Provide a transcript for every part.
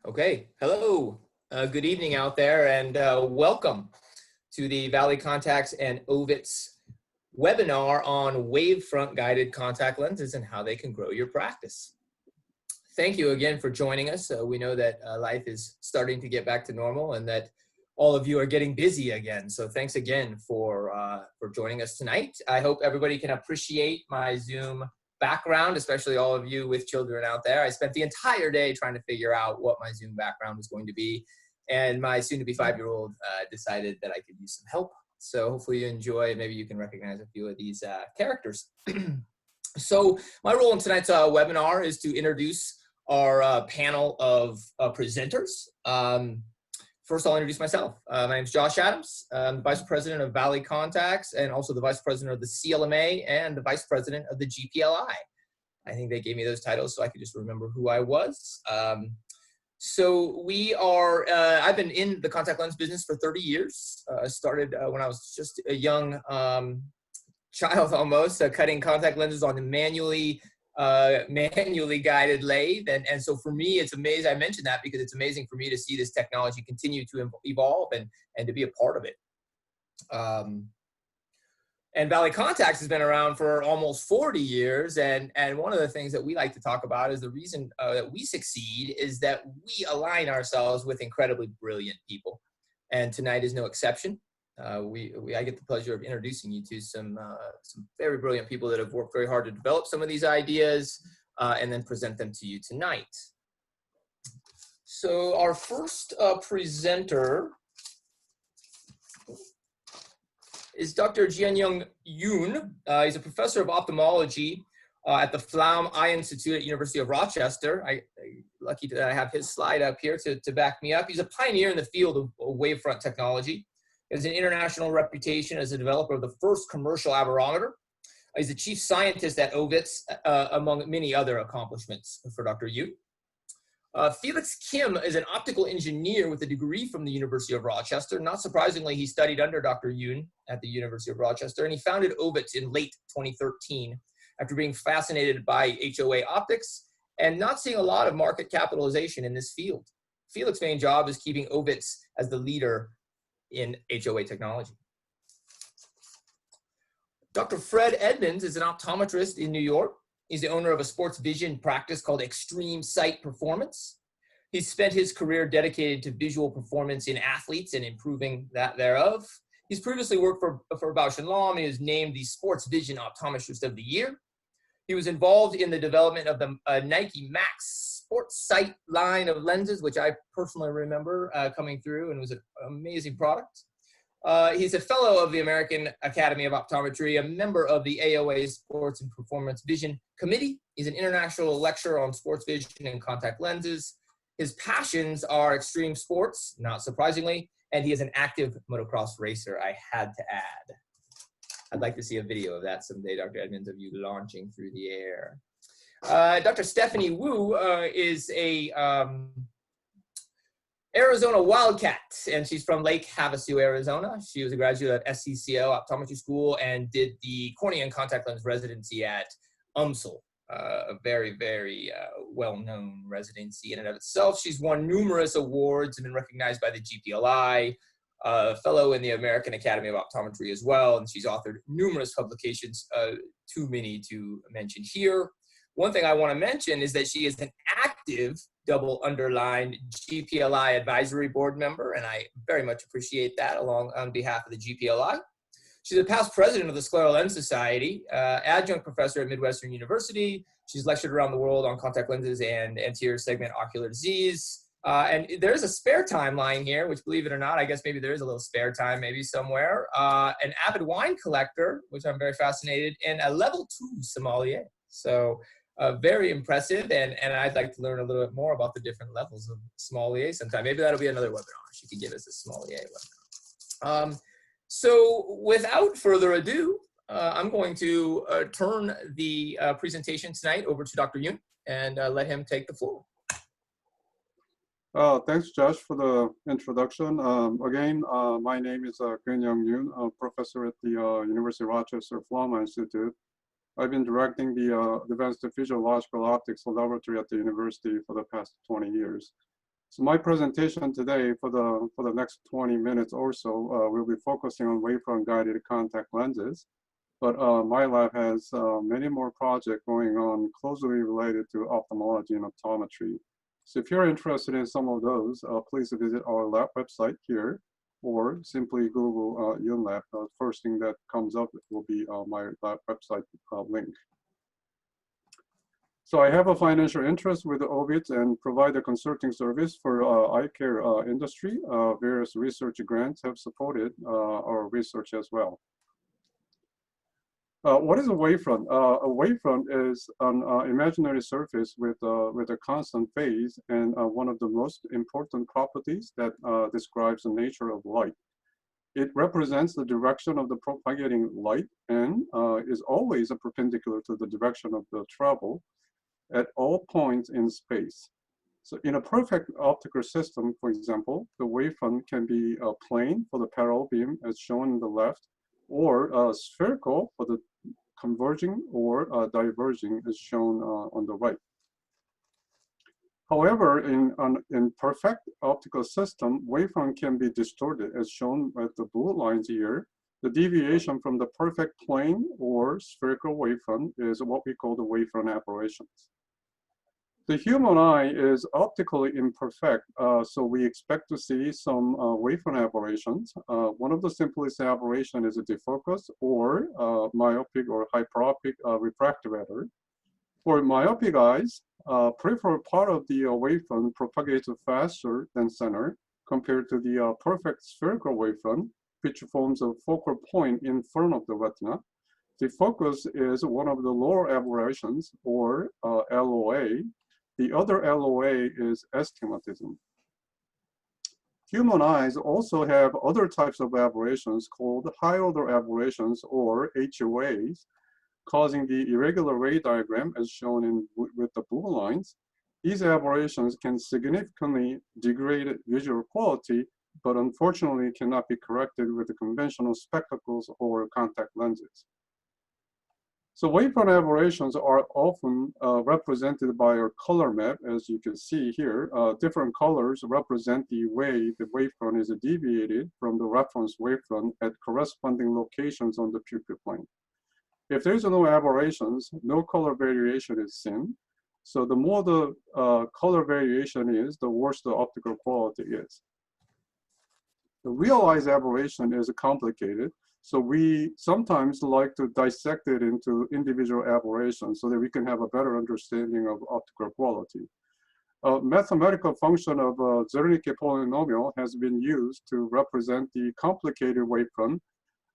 Okay, hello, good evening out there, and welcome to the Valley Contax and OVITZ webinar on Wavefront-Guided contact lenses and how they can grow your practice. Thank you again for joining us. We know that life is starting to get back to normal and that all of you are getting busy again. So thanks again for joining us tonight. I hope everybody can appreciate my Zoom background, especially all of you with children out there. I spent the entire day trying to figure out what my Zoom background was going to be, and my soon-to-be 5-year-old decided that I could use some help. So hopefully you enjoy. Maybe you can recognize a few of these characters. So my role in tonight's webinar is to introduce our panel of presenters. First, I'll introduce myself. My name is Josh Adams. I'm the Vice President of Valley Contax and also the Vice President of the CLMA and the Vice President of the GPLI. I think they gave me those titles so I could just remember who I was. So we are, I've been in the contact lens business for 30 years. Started when I was just a young child almost, cutting contact lenses on the manually guided lathe, and so for me it's amazing. I mentioned that because it's amazing for me to see this technology continue to evolve and to be a part of it. And Valley Contax has been around for almost 40 years, and one of the things that we like to talk about is the reason that we succeed is that we align ourselves with incredibly brilliant people, and tonight is no exception. I get the pleasure of introducing you to some very brilliant people that have worked very hard to develop some of these ideas and then present them to you tonight. So our first presenter is Dr. Geunyoung Yoon. He's a professor of ophthalmology at the FAAO Eye Institute at University of Rochester. I'm lucky that I have his slide up here to back me up. He's a pioneer in the field of wavefront technology. He has an international reputation as a developer of the first commercial aberrometer. He's the chief scientist at OVITZ, among many other accomplishments for Dr. Yoon. Felix Kim is an optical engineer with a degree from the University of Rochester. Not surprisingly, he studied under Dr. Yoon at the University of Rochester, and he founded OVITZ in late 2013 after being fascinated by HOA optics and not seeing a lot of market capitalization in this field. Felix's main job is keeping OVITZ as the leader in HOA technology. Dr. Fred Edmunds is an optometrist in New York. He's the owner of a sports vision practice called XTREMESIGHT Performance. He's spent his career dedicated to visual performance in athletes and improving that thereof. He's previously worked for Bausch & Lomb and is named the Sports Vision Optometrist of the Year. He was involved in the development of the Nike Max Sports Sight line of lenses, which I personally remember coming through, and was an amazing product. He's a fellow of the American Academy of Optometry, a member of the AOA Sports and Performance Vision Committee. He's an international lecturer on sports vision and contact lenses. His passions are extreme sports, not surprisingly, and he is an active motocross racer, I had to add. I'd like to see a video of that someday, Dr. Edmunds, of you launching through the air. Dr. Stephanie Wu is a Arizona Wildcat, and she's from Lake Havasu, Arizona. She was a graduate at SCCL Optometry School and did the Cornea and contact lens residency at UMSL, a very, very well-known residency in and of itself. She's won numerous awards and been recognized by the GPLI, fellow in the American Academy of Optometry as well, and she's authored numerous publications, too many to mention here. One thing I want to mention is that she is an active double underlined GPLI advisory board member, and I very much appreciate that on behalf of the GPLI. She's a past president of the Scleral Lens Society, adjunct professor at Midwestern University. She's lectured around the world on contact lenses and anterior segment ocular disease. And there's a spare time line here, which, believe it or not, I guess maybe there is a little spare time maybe somewhere. An avid wine collector, which I'm very fascinated, and a level 2 sommelier. So very impressive, and I'd like to learn a little bit more about the different levels of sommelier sometime. Maybe that'll be another webinar. She could give us a sommelier webinar. So without further ado, I'm going to turn the presentation tonight over to Dr. Yoon and let him take the floor. Thanks, Josh, for the introduction. Again, my name is Geunyoung Yoon, a professor at the University of Rochester FAAO Institute. I've been directing the Advanced Physiological Optics Laboratory at the university for the past 20 years. So my presentation today for the next 20 minutes or so will be focusing on wavefront-guided contact lenses. But my lab has many more projects going on closely related to ophthalmology and optometry. So if you're interested in some of those, please visit our lab website here, or simply Google Yoon Lab. First thing that comes up will be my lab website link. So I have a financial interest with the OVITZ and provide a consulting service for eye care industry. Various research grants have supported our research as well. What is a wavefront? A wavefront is an imaginary surface with a constant phase, and one of the most important properties that describes the nature of light. It represents the direction of the propagating light and is always perpendicular to the direction of the travel at all points in space. So in a perfect optical system, for example, the wavefront can be a plane for the parallel beam as shown in the left, or spherical for the converging or diverging as shown on the right. However, in perfect optical system, wavefront can be distorted as shown with the blue lines here. The deviation from the perfect plane or spherical wavefront is what we call the wavefront aberrations. The human eye is optically imperfect, so we expect to see some wavefront aberrations. One of the simplest aberrations is a defocus or myopic or hyperopic refractive error. For myopic eyes, peripheral part of the wavefront propagates faster than center compared to the perfect spherical wavefront, which forms a focal point in front of the retina. Defocus is one of the lower aberrations, or LOA. The other LOA is astigmatism. Human eyes also have other types of aberrations called high-order aberrations, or HOAs, causing the irregular ray diagram as shown with the blue lines. These aberrations can significantly degrade visual quality, but unfortunately cannot be corrected with the conventional spectacles or contact lenses. So wavefront aberrations are often represented by a color map, as you can see here. Different colors represent the way the wavefront is deviated from the reference wavefront at corresponding locations on the pupil plane. If there's no aberrations, no color variation is seen. So the more the color variation is, the worse the optical quality is. The realized aberration is complicated. So we sometimes like to dissect it into individual aberrations so that we can have a better understanding of optical quality. A mathematical function of Zernike polynomial has been used to represent the complicated wavefront.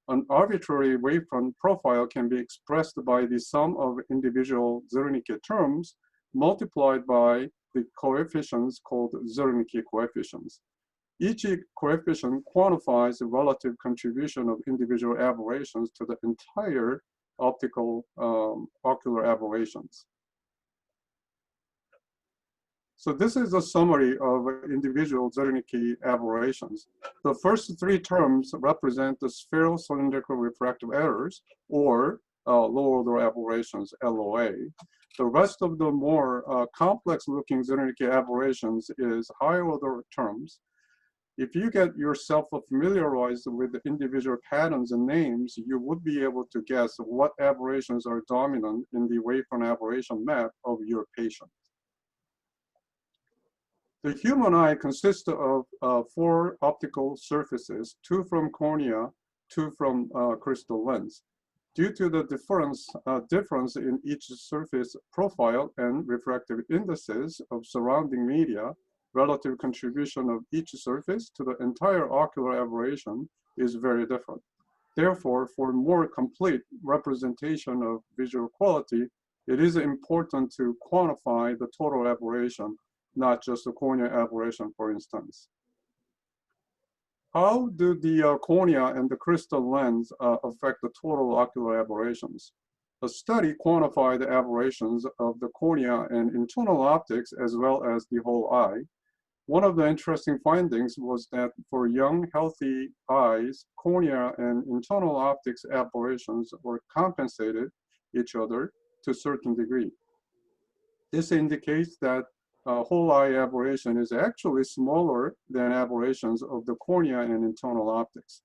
An arbitrary wavefront profile can be expressed by the sum of individual Zernike terms multiplied by the coefficients called Zernike coefficients. Each coefficient quantifies the relative contribution of individual aberrations to the entire optical ocular aberrations. So this is a summary of individual Zernike aberrations. The first three terms represent the spheral cylindrical refractive errors, or low-order aberrations, LOA. The rest of the more complex-looking Zernike aberrations is higher-order terms. If you get yourself familiarized with the individual patterns and names, you would be able to guess what aberrations are dominant in the wavefront aberration map of your patient. The human eye consists of 4 optical surfaces, 2 from cornea, 2 from crystal lens. Due to the difference in each surface profile and refractive indices of surrounding media, relative contribution of each surface to the entire ocular aberration is very different. Therefore, for more complete representation of visual quality, it is important to quantify the total aberration, not just the cornea aberration, for instance. How do the cornea and the crystal lens affect the total ocular aberrations? A study quantified the aberrations of the cornea and internal optics as well as the whole eye. One of the interesting findings was that for young, healthy eyes, cornea and internal optics aberrations were compensated each other to a certain degree. This indicates that whole eye aberration is actually smaller than aberrations of the cornea and internal optics.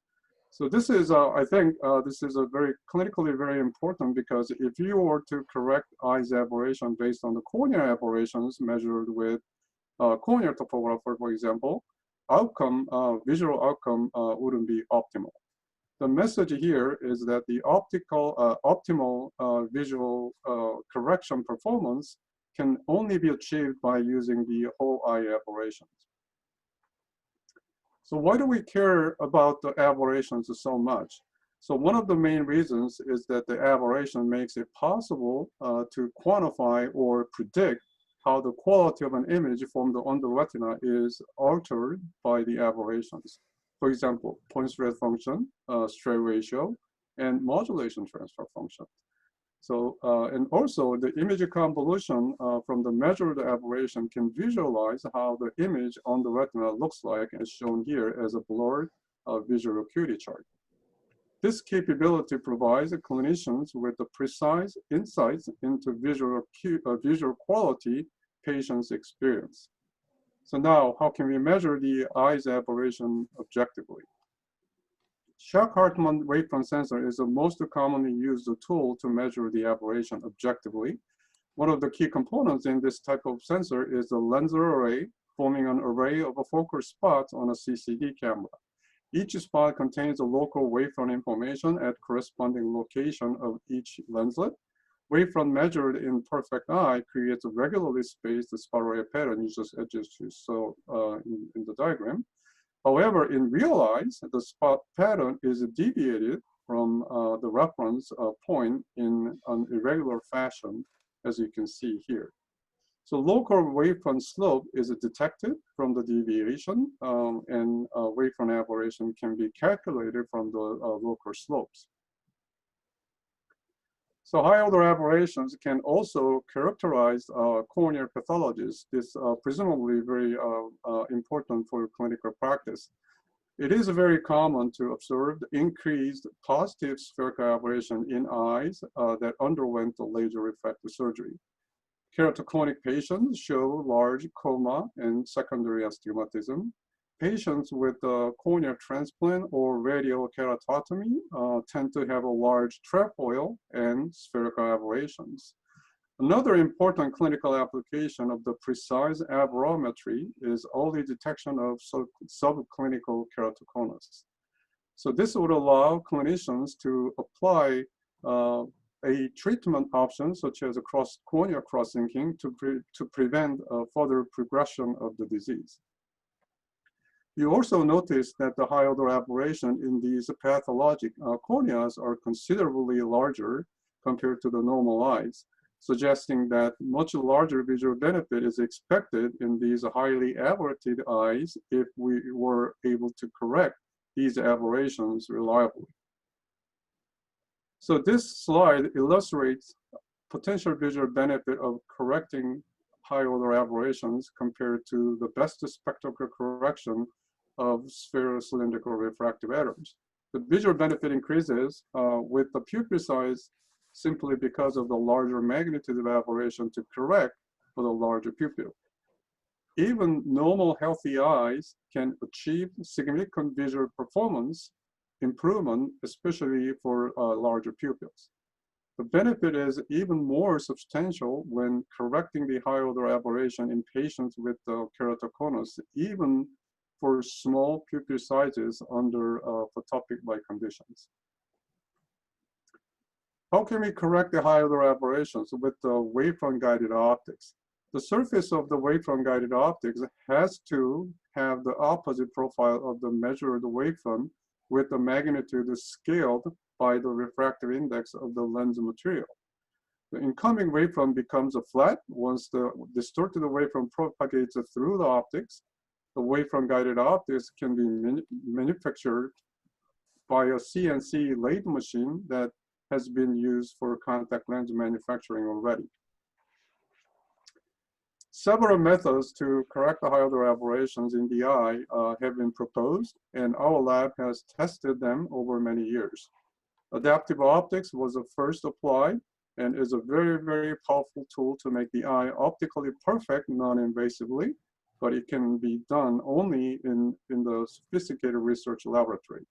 So this is, I think, this is a very clinically very important, because if you were to correct eyes aberration based on the cornea aberrations measured with corneal topographer, for example, visual outcome wouldn't be optimal. The message here is that the optimal visual correction performance can only be achieved by using the whole eye aberrations. So why do we care about the aberrations so much? So one of the main reasons is that the aberration makes it possible to quantify or predict how the quality of an image formed on the retina is altered by the aberrations. For example, point spread function, straight ratio, and modulation transfer function. So, and also the image convolution from the measured aberration can visualize how the image on the retina looks like, as shown here as a blurred visual acuity chart. This capability provides clinicians with the precise insights into visual quality patients experience. So now, how can we measure the eye's aberration objectively? Shack-Hartmann wavefront sensor is the most commonly used tool to measure the aberration objectively. One of the key components in this type of sensor is the lens array, forming an array of focal spots on a CCD camera. Each spot contains a local wavefront information at corresponding location of each lenslet. Wavefront measured in perfect eye creates a regularly spaced spiral pattern, just as you saw in the diagram. However, in real eyes, the spot pattern is deviated from the reference point in an irregular fashion, as you can see here. So local wavefront slope is detected from the deviation, and wavefront aberration can be calculated from the local slopes. So high-order aberrations can also characterize corneal pathologies. This presumably very important for clinical practice. It is very common to observe increased positive spherical aberration in eyes that underwent the laser refractive surgery. Keratoconic patients show large coma and secondary astigmatism. Patients with corneal transplant or radial keratotomy tend to have a large trefoil and spherical aberrations. Another important clinical application of the precise aberrometry is early detection of subclinical keratoconus. So this would allow clinicians to apply a treatment option such as a corneal cross-linking to prevent further progression of the disease. You also notice that the high-order aberration in these pathologic corneas are considerably larger compared to the normal eyes, suggesting that much larger visual benefit is expected in these highly aberrated eyes if we were able to correct these aberrations reliably. So this slide illustrates potential visual benefit of correcting high-order aberrations compared to the best spectacle correction of spherocylindrical refractive errors. The visual benefit increases with the pupil size simply because of the larger magnitude of aberration to correct for the larger pupil. Even normal healthy eyes can achieve significant visual performance improvement, especially for larger pupils. The benefit is even more substantial when correcting the high-order aberration in patients with keratoconus, even for small pupil sizes under photopic-like conditions. How can we correct the high-order aberrations with the wavefront-guided optics? The surface of the wavefront-guided optics has to have the opposite profile of the measured wavefront with the magnitude scaled by the refractive index of the lens material. The incoming wavefront becomes flat once the distorted wavefront propagates through the optics. The wavefront-guided optics can be manufactured by a CNC lathe machine that has been used for contact lens manufacturing already. Several methods to correct the high-order aberrations in the eye have been proposed, and our lab has tested them over many years. Adaptive optics was first applied and is a very, very powerful tool to make the eye optically perfect non-invasively, but it can be done only in the sophisticated research laboratory.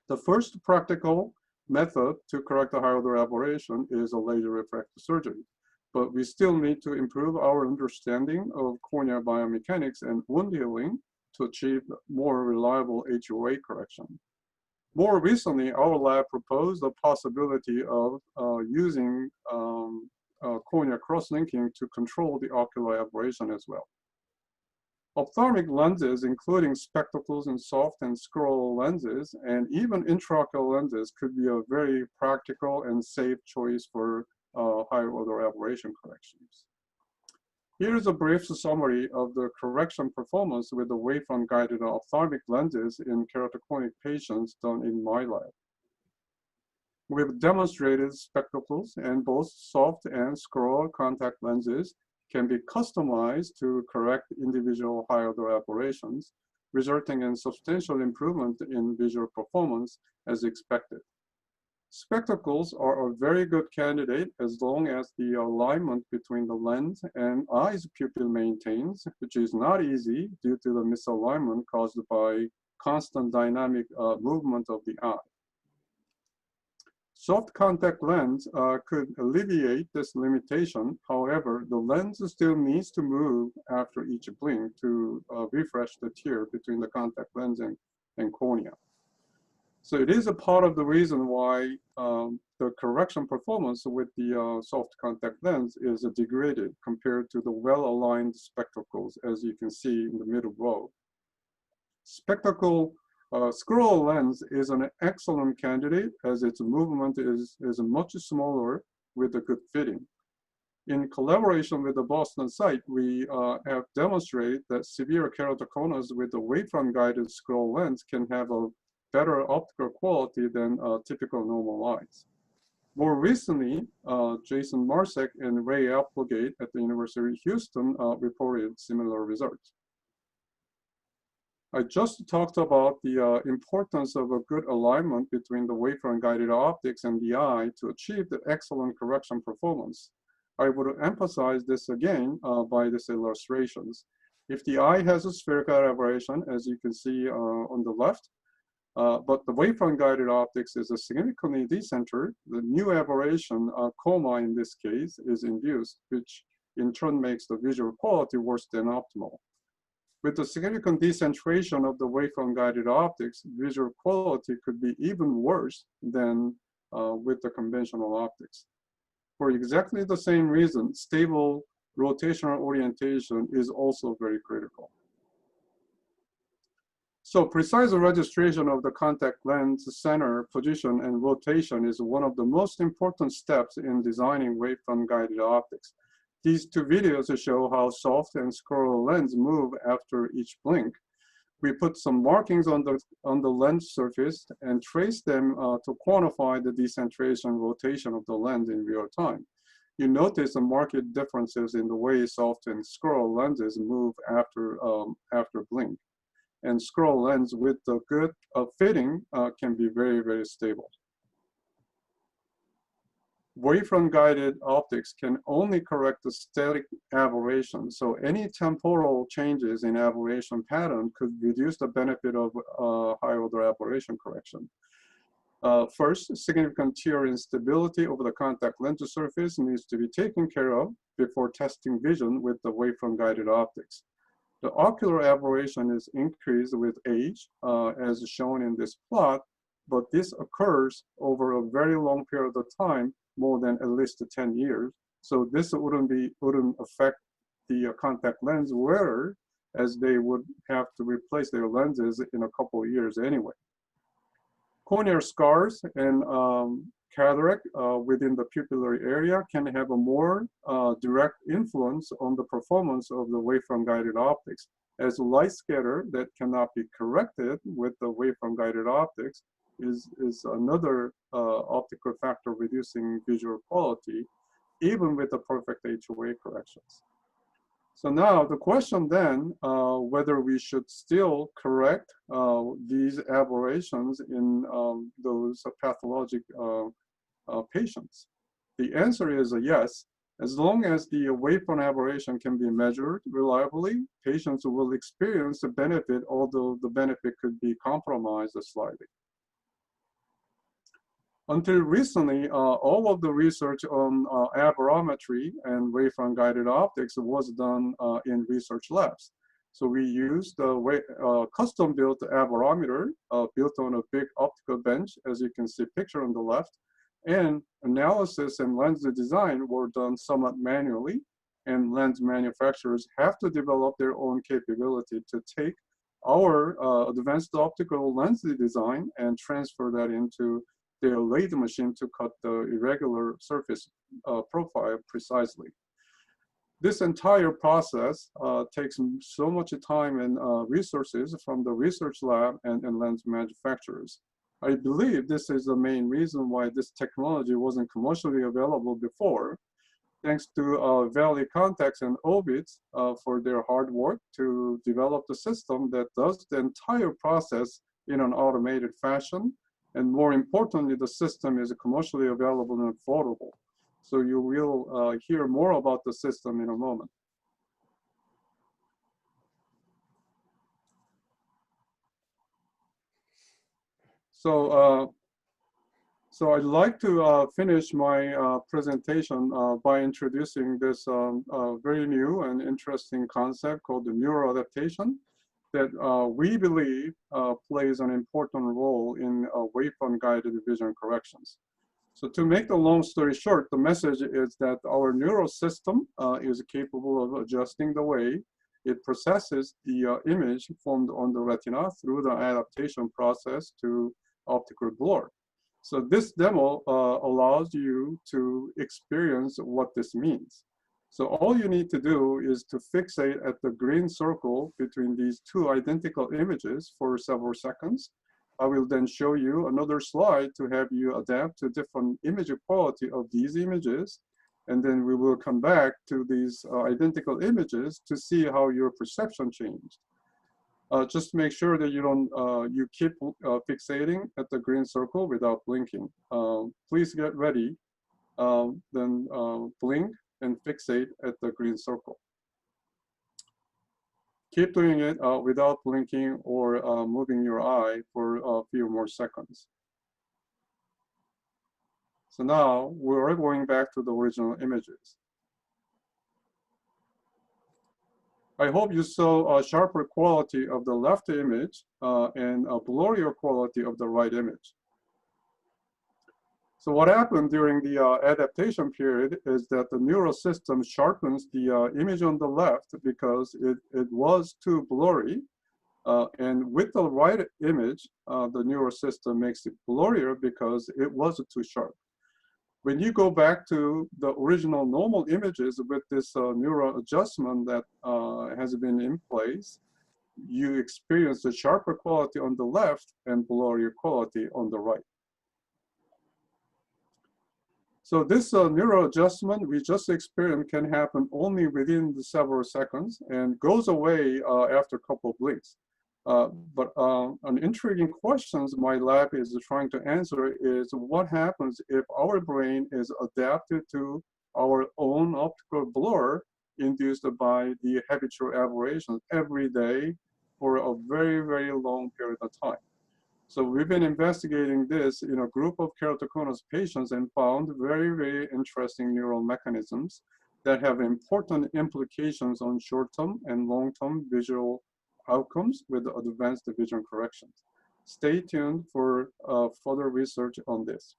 The first practical method to correct a high-order aberration is a laser refractive surgery, but we still need to improve our understanding of corneal biomechanics and wound healing to achieve more reliable HOA correction. More recently, our lab proposed the possibility of using corneal cross-linking to control the ocular aberration as well. Ophthalmic lenses, including spectacles and soft and scroll lenses, and even intraocular lenses could be a very practical and safe choice for high-order aberration corrections. Here's a brief summary of the correction performance with the Wavefront-Guided ophthalmic lenses in keratoconus patients done in my lab. We've demonstrated spectacles, and both soft and scroll contact lenses can be customized to correct individual high-order aberrations, resulting in substantial improvement in visual performance as expected. Spectacles are a very good candidate as long as the alignment between the lens and eye's pupil maintains, which is not easy due to the misalignment caused by constant dynamic movement of the eye. Soft contact lens could alleviate this limitation. However, the lens still needs to move after each blink to refresh the tear between the contact lens and cornea. So it is a part of the reason why the correction performance with the soft contact lens is degraded compared to the well-aligned spectacles, as you can see in the middle row. Spectacle scroll lens is an excellent candidate as its movement is much smaller with a good fitting. In collaboration with the Boston site, we have demonstrated that severe keratoconus with the Wavefront-Guided scroll lens can have a better optical quality than typical normal eyes. More recently, Jason Marsek and Ray Applegate at the University of Houston reported similar results. I just talked about the importance of a good alignment between the Wavefront-Guided optics and the eye to achieve the excellent correction performance. I would emphasize this again by these illustrations. If the eye has a spherical aberration, as you can see on the left, but the Wavefront-Guided optics is significantly decentered, the new aberration, coma in this case, is induced, which in turn makes the visual quality worse than optimal. With the significant decentration of the Wavefront-Guided optics, visual quality could be even worse than with the conventional optics. For exactly the same reason, stable rotational orientation is also very critical. So precise registration of the contact lens center, position, and rotation is one of the most important steps in designing Wavefront-Guided optics. These two videos show how soft and scroll lens move after each blink. We put some markings on the lens surface and trace them to quantify the decentration rotation of the lens in real time. You notice some marked differences in the way soft and scroll lenses move after blink. And scroll lens with the good fitting can be very, very stable. Wavefront-guided optics can only correct the static aberration, so any temporal changes in aberration pattern could reduce the benefit of high-order aberration correction. First, significant tear instability over the contact lens surface needs to be taken care of before testing vision with the Wavefront-guided optics. The ocular aberration is increased with age, as shown in this plot, but this occurs over a very long period of time, more than at least 10 years. So this wouldn't affect the contact lens wearer, as they would have to replace their lenses in a couple of years anyway. Corneal scars and cataract within the pupillary area can have a more direct influence on the performance of the Wavefront-guided optics, as light scatter that cannot be corrected with the Wavefront-guided optics is another optical factor reducing visual quality, even with the perfect HOA corrections. So now the question then, whether we should still correct these aberrations in those pathologic patients. The answer is a yes. As long as the wavefront aberration can be measured reliably, patients will experience the benefit, although the benefit could be compromised slightly. Until recently, all of the research on aberrometry and wavefront-guided optics was done in research labs. So we used a custom-built aberrometer built on a big optical bench, as you can see picture on the left, and analysis and lens design were done somewhat manually, and lens manufacturers have to develop their own capability to take our advanced optical lens design and transfer that into their lathe machine to cut the irregular surface profile precisely. This entire process takes so much time and resources from the research lab and lens manufacturers. I believe this is the main reason why this technology wasn't commercially available before. Thanks to Valley Contax and OVITZ for their hard work to develop the system that does the entire process in an automated fashion. And more importantly, the system is commercially available and affordable. So you will hear more about the system in a moment. So I'd like to finish my presentation by introducing this very new and interesting concept called the neuroadaptation that we believe plays an important role in wavefront-guided vision corrections. So to make the long story short, the message is that our neural system is capable of adjusting the way it processes the image formed on the retina through the adaptation process to optical blur. So this demo allows you to experience what this means. So all you need to do is to fixate at the green circle between these two identical images for several seconds. I will then show you another slide to have you adapt to different image quality of these images. And then we will come back to these identical images to see how your perception changed. Just make sure that you don't, you keep fixating at the green circle without blinking. Please get ready, then blink and fixate at the green circle. Keep doing it without blinking or moving your eye for a few more seconds. So now we're going back to the original images. I hope you saw a sharper quality of the left image and a blurrier quality of the right image. So what happened during the adaptation period is that the neural system sharpens the image on the left because it was too blurry. And with the right image, the neural system makes it blurrier because it was too sharp. When you go back to the original normal images with this neural adjustment that has been in place, you experience a sharper quality on the left and blurrier quality on the right. So this neural adjustment we just experienced can happen only within the several seconds and goes away after a couple of blinks. But an intriguing question my lab is trying to answer is what happens if our brain is adapted to our own optical blur induced by the habitual aberrations every day for a very, very long period of time. So we've been investigating this in a group of keratoconus patients and found very, very interesting neural mechanisms that have important implications on short-term and long-term visual outcomes with advanced vision corrections. Stay tuned for further research on this.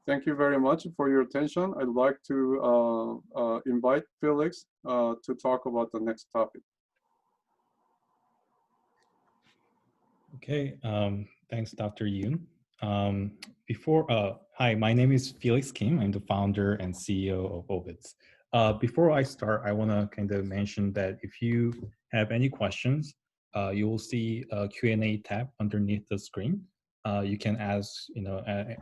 Thank you very much for your attention. I'd like to invite Felix to talk about the next topic. Okay, thanks, Dr. Yoon. Hi, my name is Felix Kim. I'm the founder and CEO of OVITZ. Before I start, I want to kind of mention that if you have any questions, you will see a Q&A tab underneath the screen. You can ask,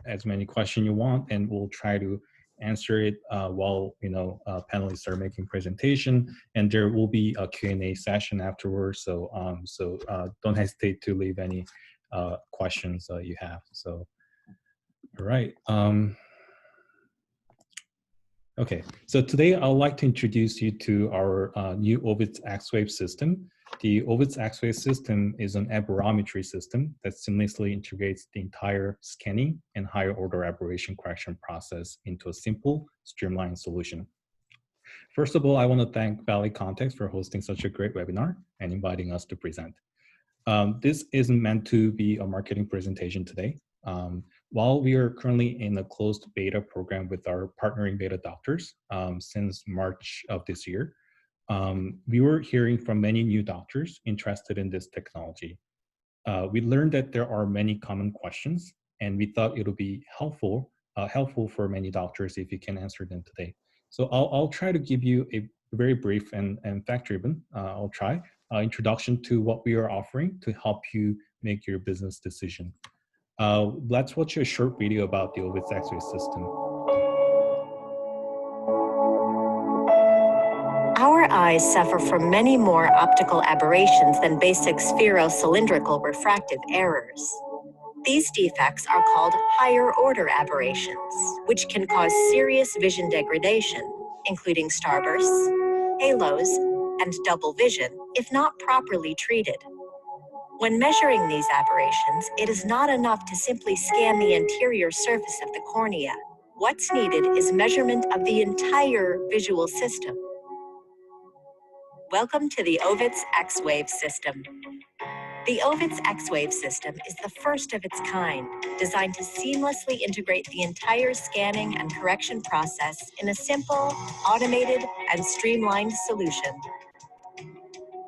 as many questions you want, and we'll try to answer it while panelists are making presentation, and there will be a Q&A session afterwards. So don't hesitate to leave any questions you have. So All right. Okay, so today I'd like to introduce you to our new OVITZ X-Wave system. The OVITZ X-Wave system is an aberrometry system that seamlessly integrates the entire scanning and higher order aberration correction process into a simple, streamlined solution. First of all, I want to thank Valley Contax for hosting such a great webinar and inviting us to present. This isn't meant to be a marketing presentation today. While we are currently in a closed beta program with our partnering beta doctors since March of this year, we were hearing from many new doctors interested in this technology. We learned that there are many common questions, and we thought it would be helpful for many doctors if you can answer them today. So I'll try to give you a very brief and fact-driven, introduction to what we are offering to help you make your business decision. Let's watch a short video about the OVITZ X-Wave system. Our eyes suffer from many more optical aberrations than basic spherocylindrical refractive errors. These defects are called higher-order aberrations, which can cause serious vision degradation, including starbursts, halos, and double vision, if not properly treated. When measuring these aberrations, it is not enough to simply scan the anterior surface of the cornea. What's needed is measurement of the entire visual system. Welcome to the OVITZ X-Wave system. The OVITZ X-Wave system is the first of its kind, designed to seamlessly integrate the entire scanning and correction process in a simple, automated, and streamlined solution.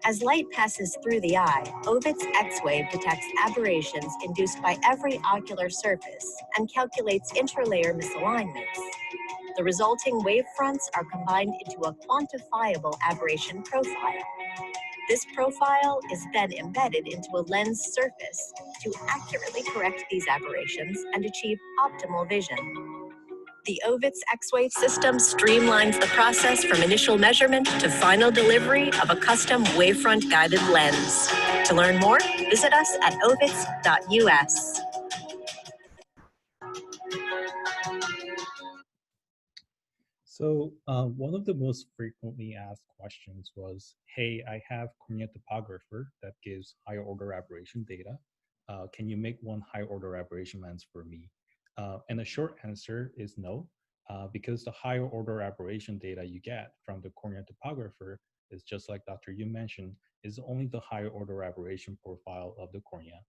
As light passes through the eye, OVITZ X-Wave detects aberrations induced by every ocular surface and calculates interlayer misalignments. The resulting wavefronts are combined into a quantifiable aberration profile. This profile is then embedded into a lens surface to accurately correct these aberrations and achieve optimal vision. The OVITZ X-Wave system streamlines the process from initial measurement to final delivery of a custom Wavefront-Guided lens. To learn more, visit us at ovitz.us. So one of the most frequently asked questions was, hey, I have cornea topographer that gives higher order aberration data. Can you make one high order aberration lens for me? And the short answer is no, because the higher order aberration data you get from the cornea topographer is, just like Dr. Yoon mentioned, is only the higher order aberration profile of the cornea,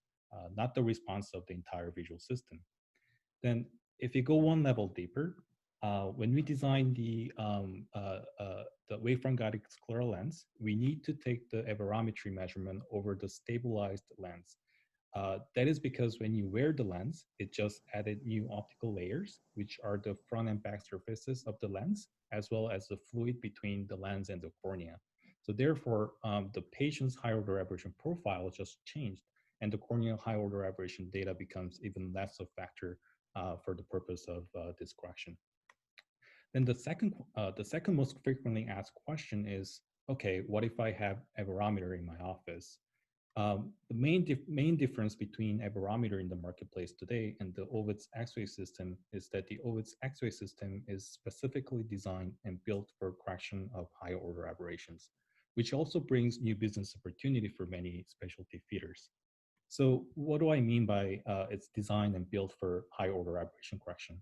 not the response of the entire visual system. Then if you go one level deeper, when we design the Wavefront-Guided scleral lens, we need to take the aberrometry measurement over the stabilized lens. That is because when you wear the lens, it just added new optical layers, which are the front and back surfaces of the lens, as well as the fluid between the lens and the cornea. So therefore, the patient's high order aberration profile just changed, and the corneal high order aberration data becomes even less a factor for the purpose of this correction. Then the second most frequently asked question is, okay, what if I have aberrometer in my office? The main difference between aberrometer in the marketplace today and the OVITZ X-Wave system is that the OVITZ X-Wave system is specifically designed and built for correction of higher order aberrations, which also brings new business opportunity for many specialty feeders. So what do I mean by it's designed and built for high order aberration correction?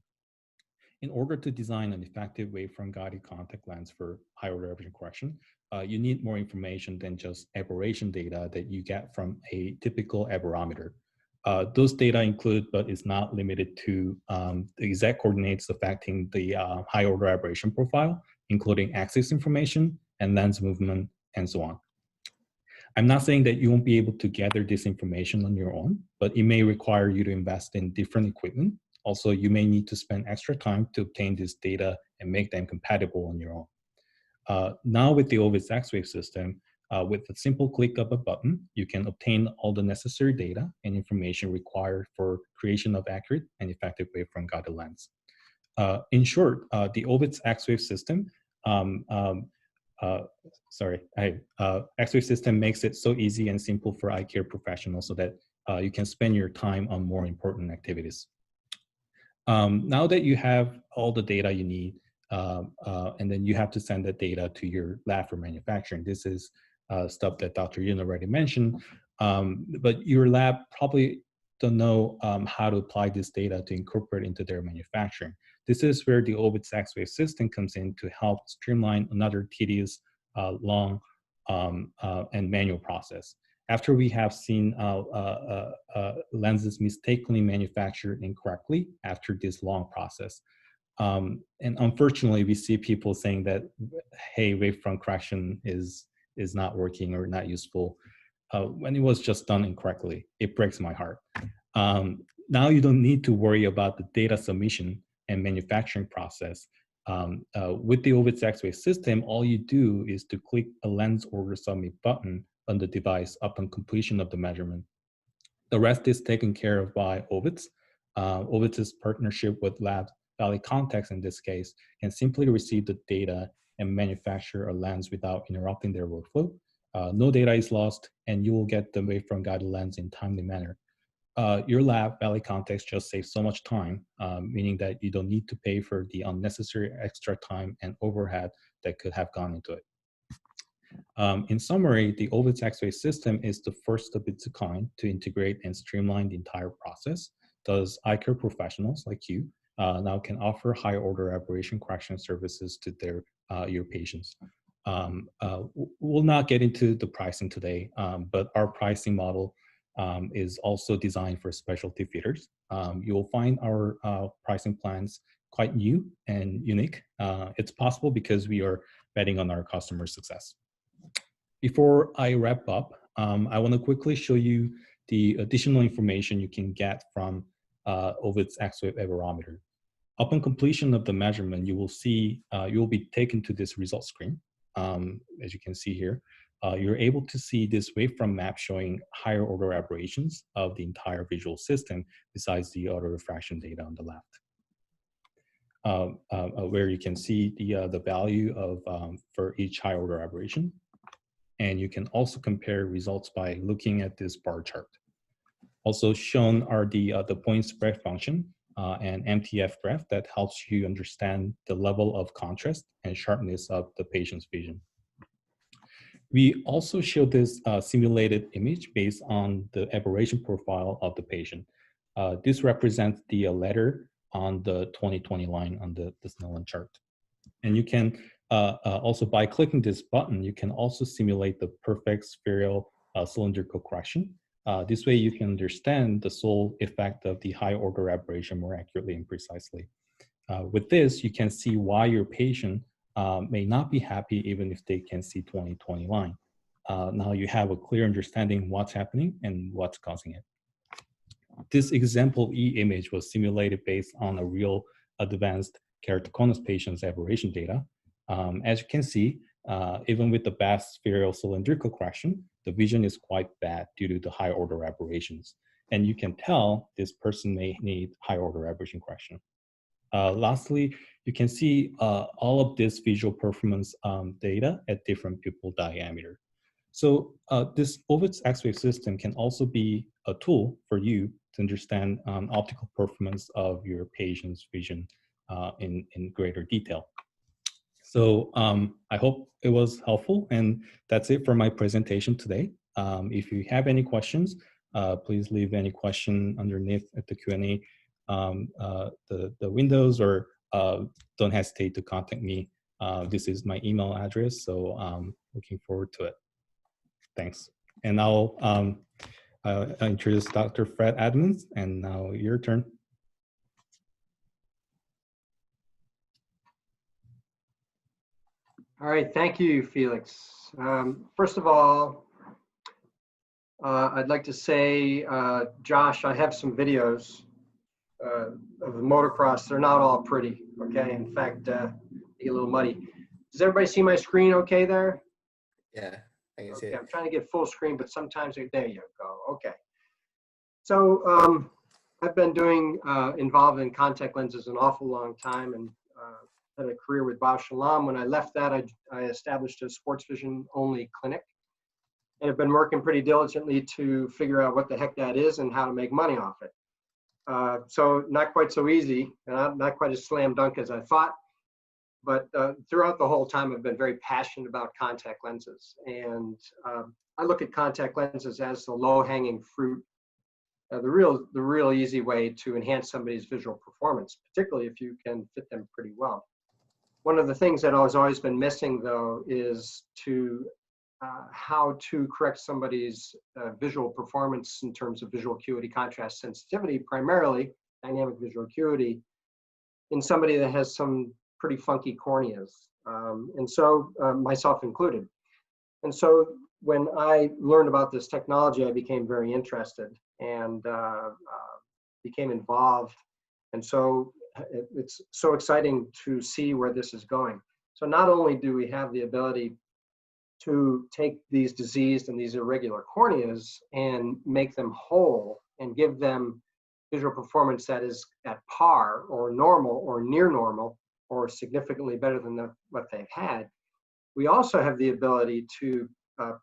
In order to design an effective Wavefront-Guided contact lens for high order aberration correction, you need more information than just aberration data that you get from a typical aberrometer. Those data include, but is not limited to, the exact coordinates affecting the high order aberration profile, including axis information and lens movement and so on. I'm not saying that you won't be able to gather this information on your own, but it may require you to invest in different equipment. Also, you may need to spend extra time to obtain this data and make them compatible on your own. Now with the OVITZ X-Wave system, with a simple click of a button, you can obtain all the necessary data and information required for creation of accurate and effective Wavefront-Guided lens. In short, the OVITZ X-Wave system, X-Wave system makes it so easy and simple for eye care professionals so that you can spend your time on more important activities. Now that you have all the data you need, and then you have to send the data to your lab for manufacturing. This is stuff that Dr. Yoon already mentioned, but your lab probably don't know how to apply this data to incorporate into their manufacturing. This is where the OVITZ X-Wave system comes in to help streamline another tedious, long, and manual process. After we have seen lenses mistakenly manufactured incorrectly after this long process. And unfortunately, we see people saying that, hey, wavefront correction is not working or not useful when it was just done incorrectly. It breaks my heart. Now you don't need to worry about the data submission and manufacturing process. With the OVITZ X-Wave system, all you do is to click a lens order submit button on the device upon completion of the measurement. The rest is taken care of by OVITZ. OVITZ's partnership with Valley Contax in this case can simply receive the data and manufacture a lens without interrupting their workflow. No data is lost, and you will get the wavefront-guided lens in timely manner. Your lab, Valley Contax, just saves so much time, meaning that you don't need to pay for the unnecessary extra time and overhead that could have gone into it. In summary, the OVITZ X-Wave system is the first of its kind to integrate and streamline the entire process. Thus, eye care professionals like you now can offer high-order aberration correction services to your patients. We'll not get into the pricing today, but our pricing model is also designed for specialty fitters. You will find our pricing plans quite new and unique. It's possible because we are betting on our customer success. Before I wrap up, I want to quickly show you the additional information you can get from OVITZ X-Wave aberrometer. Upon completion of the measurement, you will see, you will be taken to this result screen. As you can see here, you're able to see this wavefront map showing higher order aberrations of the entire visual system besides the auto refraction data on the left, where you can see the value of for each high order aberration. And you can also compare results by looking at this bar chart. Also shown are the point spread function and MTF graph that helps you understand the level of contrast and sharpness of the patient's vision. We also show this simulated image based on the aberration profile of the patient. This represents the letter on the 20/20 line on the Snellen chart. And you can also, by clicking this button, you can also simulate the perfect spherical cylindrical correction. This way you can understand the sole effect of the high order aberration more accurately and precisely. With this, you can see why your patient may not be happy even if they can see 20/20 line. Now you have a clear understanding what's happening and what's causing it. This example E image was simulated based on a real advanced keratoconus patient's aberration data. As you can see, even with the best spherical cylindrical correction, the vision is quite bad due to the high order aberrations. And you can tell this person may need high order aberration correction. Lastly, you can see all of this visual performance data at different pupil diameter. So this OVITZ X-Wave system can also be a tool for you to understand optical performance of your patient's vision in greater detail. So I hope it was helpful, and that's it for my presentation today. If you have any questions, please leave any question underneath at the Q&A the windows, or don't hesitate to contact me. This is my email address, so looking forward to it. Thanks. And I'll introduce Dr. Fred Edmunds, and now your turn. All right, thank you, Felix. First of all, I'd like to say, Josh, I have some videos of the motocross. They're not all pretty, okay? In fact, they get a little muddy. Does everybody see my screen okay there? Yeah, I can see it. I'm trying to get full screen, but sometimes, there you go, okay. So I've been involved in contact lenses an awful long time, and had a career with Bausch & Lomb. When I left that, I established a sports vision only clinic, and have been working pretty diligently to figure out what the heck that is and how to make money off it. So not quite so easy, and not quite as slam dunk as I thought. But throughout the whole time, I've been very passionate about contact lenses. And I look at contact lenses as the low-hanging fruit, the real easy way to enhance somebody's visual performance, particularly if you can fit them pretty well. One of the things that has always been missing, though, is how to correct somebody's visual performance in terms of visual acuity, contrast, sensitivity, primarily dynamic visual acuity, in somebody that has some pretty funky corneas, and so myself included. And so when I learned about this technology, I became very interested and became involved. And so it's so exciting to see where this is going. So not only do we have the ability to take these diseased and these irregular corneas and make them whole and give them visual performance that is at par or normal or near normal or significantly better than what they've had, we also have the ability to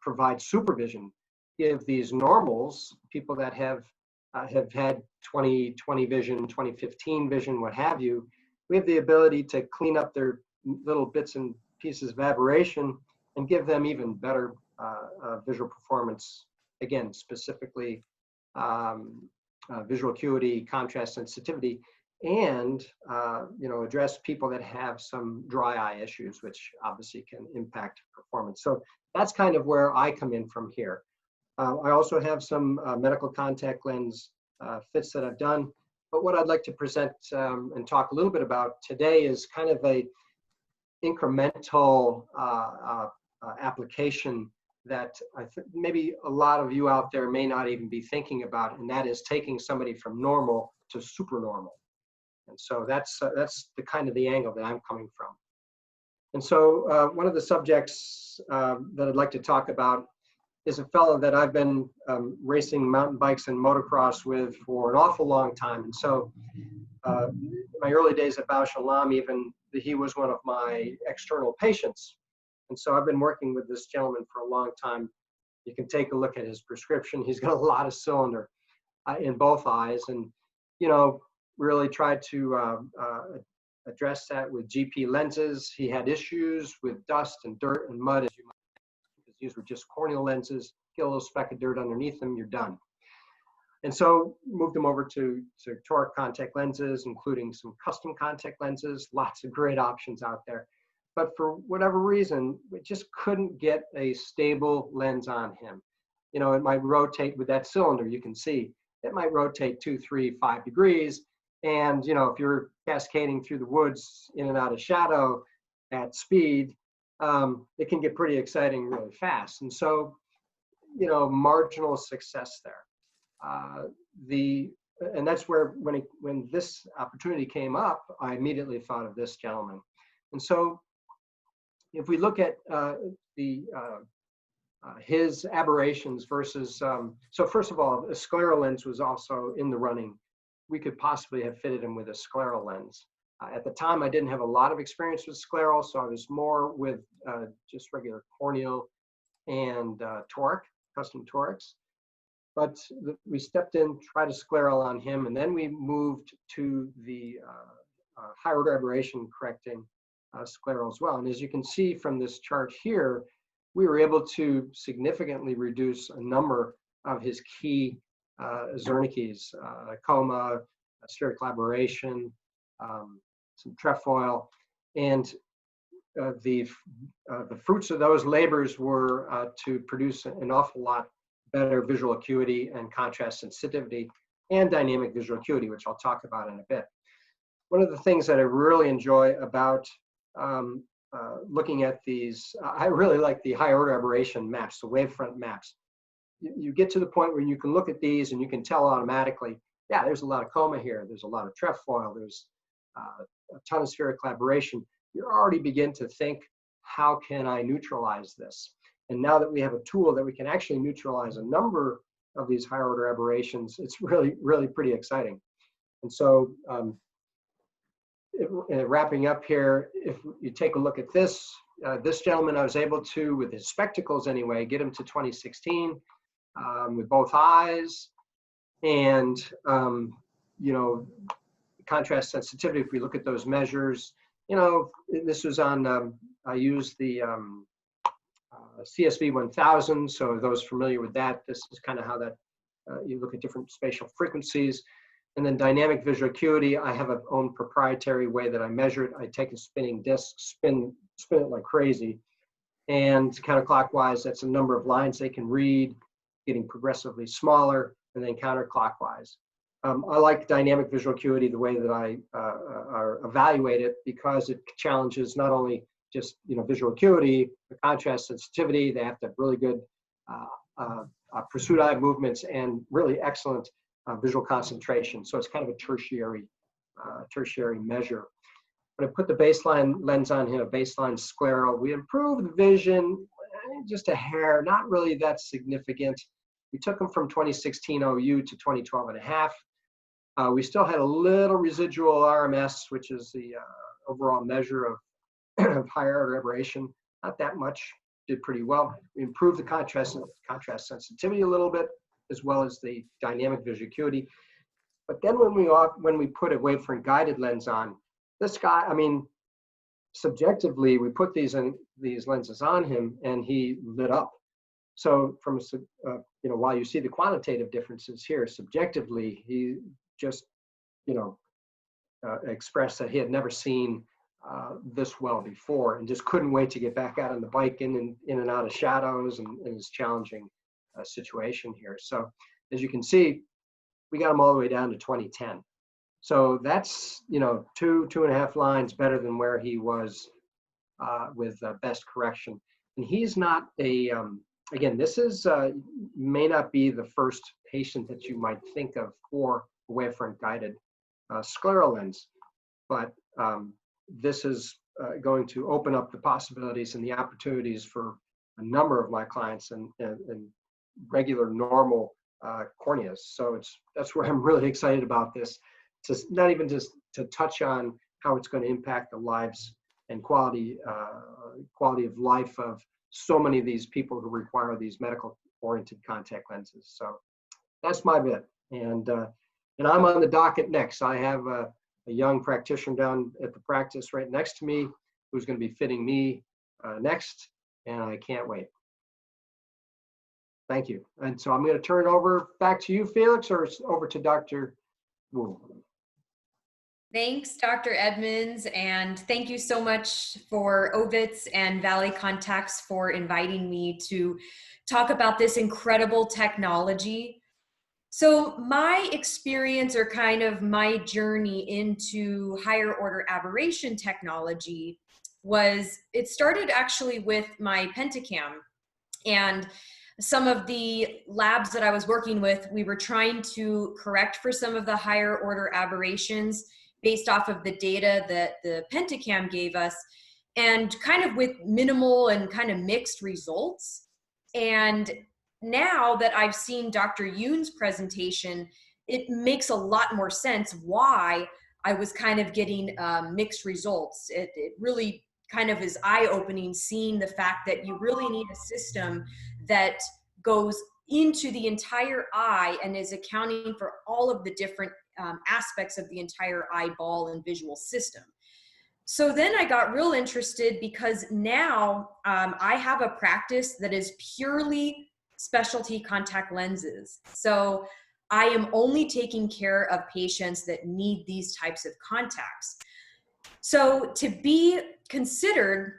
provide supervision, give these normals, people that have had 20/20 vision, 20/15 vision, what have you, we have the ability to clean up their little bits and pieces of aberration and give them even better visual performance, again, specifically visual acuity, contrast sensitivity, and address people that have some dry eye issues, which obviously can impact performance. So that's kind of where I come in from here. I also have some medical contact lens fits that I've done, but what I'd like to present and talk a little bit about today is kind of a incremental application that I think maybe a lot of you out there may not even be thinking about, and that is taking somebody from normal to supernormal. And so that's the kind of the angle that I'm coming from. And so one of the subjects that I'd like to talk about is a fellow that I've been racing mountain bikes and motocross with for an awful long time. And so my early days at Bausch & Lomb, even he was one of my external patients. And so I've been working with this gentleman for a long time. You can take a look at his prescription. He's got a lot of cylinder in both eyes, and really tried to address that with GP lenses. He had issues with dust and dirt and mud, as you might, because these were just corneal lenses. Get a little speck of dirt underneath them, you're done. And so moved him over to toric contact lenses, including some custom contact lenses, lots of great options out there. But for whatever reason, we just couldn't get a stable lens on him. It might rotate with that cylinder, you can see. It might rotate 2, 3, 5 degrees. And, if you're cascading through the woods in and out of shadow at speed, it can get pretty exciting really fast. And so, marginal success there. And that's where, when this opportunity came up, I immediately thought of this gentleman. And so, if we look at his aberrations versus, so first of all, a scleral lens was also in the running. We could possibly have fitted him with a scleral lens. At the time, I didn't have a lot of experience with scleral, so I was more with just regular corneal and toric, custom torics. But we stepped in, tried a scleral on him, and then we moved to the high order aberration correcting scleral as well. And as you can see from this chart here, we were able to significantly reduce a number of his key Zernikes, coma, spherical aberration, some trefoil, and the fruits of those labors were to produce an awful lot better visual acuity and contrast sensitivity and dynamic visual acuity, which I'll talk about in a bit. One of the things that I really enjoy about looking at these, I really like the high order aberration maps, the wavefront maps. You get to the point where you can look at these and you can tell automatically, yeah, there's a lot of coma here, there's a lot of trefoil, there's a ton of spherical aberration. You already begin to think, how can I neutralize this? And now that we have a tool that we can actually neutralize a number of these higher order aberrations, it's really, really pretty exciting. And so wrapping up here, if you take a look at this, this gentleman, I was able to, with his spectacles anyway, get him to 20/16 with both eyes. And you know, contrast sensitivity, if we look at those measures, you know, this was on, I used the CSV 1000. So those familiar with that, this is kind of how that, you look at different spatial frequencies. And then dynamic visual acuity, I have a own proprietary way that I measure it. I take a spinning disc, spin it like crazy. And counterclockwise, that's a number of lines they can read, getting progressively smaller, and then counterclockwise. I like dynamic visual acuity the way that I evaluate it, because it challenges not only just, you know, visual acuity, the contrast sensitivity. They have to have really good pursuit eye movements and really excellent visual concentration. So it's kind of a tertiary measure. When I put the baseline lens on him, a baseline scleral, we improved the vision just a hair, not really that significant. We took him from 2016 OU to 2012.5. We still had a little residual RMS, which is the overall measure of higher order aberration. Not that much, did pretty well. We improved the contrast sensitivity a little bit, as well as the dynamic visual acuity. But then when we put a Wavefront-Guided lens on, this guy, I mean, subjectively, we put these lenses on him and he lit up. So from, you know, while you see the quantitative differences here, subjectively, he just, you know, expressed that he had never seen this well before, and just couldn't wait to get back out on the bike in and out of shadows and in this challenging situation here. So as you can see, we got him all the way down to 2010. So that's, you know, 2.5 lines better than where he was with best correction. And he's not a, again, this is, may not be the first patient that you might think of for a Wavefront-Guided scleral lens, but this is going to open up the possibilities and the opportunities for a number of my clients and regular normal corneas. So that's where I'm really excited about this. To not even just to touch on how it's going to impact the lives and quality of life of so many of these people who require these medical-oriented contact lenses. So that's my bit, and I'm on the docket next. I have a young practitioner down at the practice right next to me who's going to be fitting me next, and I can't wait. Thank you. And so I'm going to turn it over back to you, Felix, or over to Dr. Wu. Thanks, Dr. Edmunds, and thank you so much for OVITZ and Valley Contax for inviting me to talk about this incredible technology. So my experience, or kind of my journey into higher order aberration technology, it started actually with my Pentacam, and some of the labs that I was working with, we were trying to correct for some of the higher order aberrations based off of the data that the Pentacam gave us, and kind of with minimal and kind of mixed results. And now that I've seen Dr. Yoon's presentation, it makes a lot more sense why I was kind of getting mixed results. It really kind of is eye-opening, seeing the fact that you really need a system that goes into the entire eye and is accounting for all of the different aspects of the entire eyeball and visual system. So then I got real interested, because now I have a practice that is purely specialty contact lenses. So I am only taking care of patients that need these types of contacts. So to be considered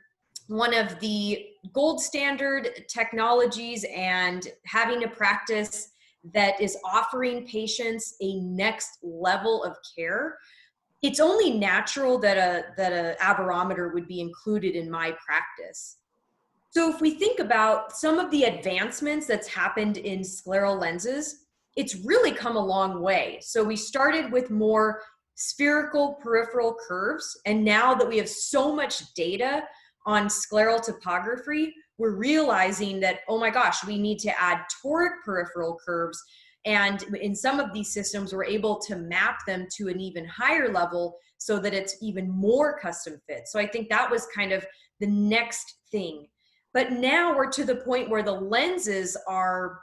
one of the gold standard technologies and having a practice that is offering patients a next level of care, it's only natural that a aberrometer would be included in my practice. So if we think about some of the advancements that's happened in scleral lenses, it's really come a long way. So we started with more spherical peripheral curves, and now that we have so much data on scleral topography, we're realizing that, oh my gosh, we need to add toric peripheral curves. And in some of these systems, we're able to map them to an even higher level so that it's even more custom fit. So I think that was kind of the next thing. But now we're to the point where the lenses are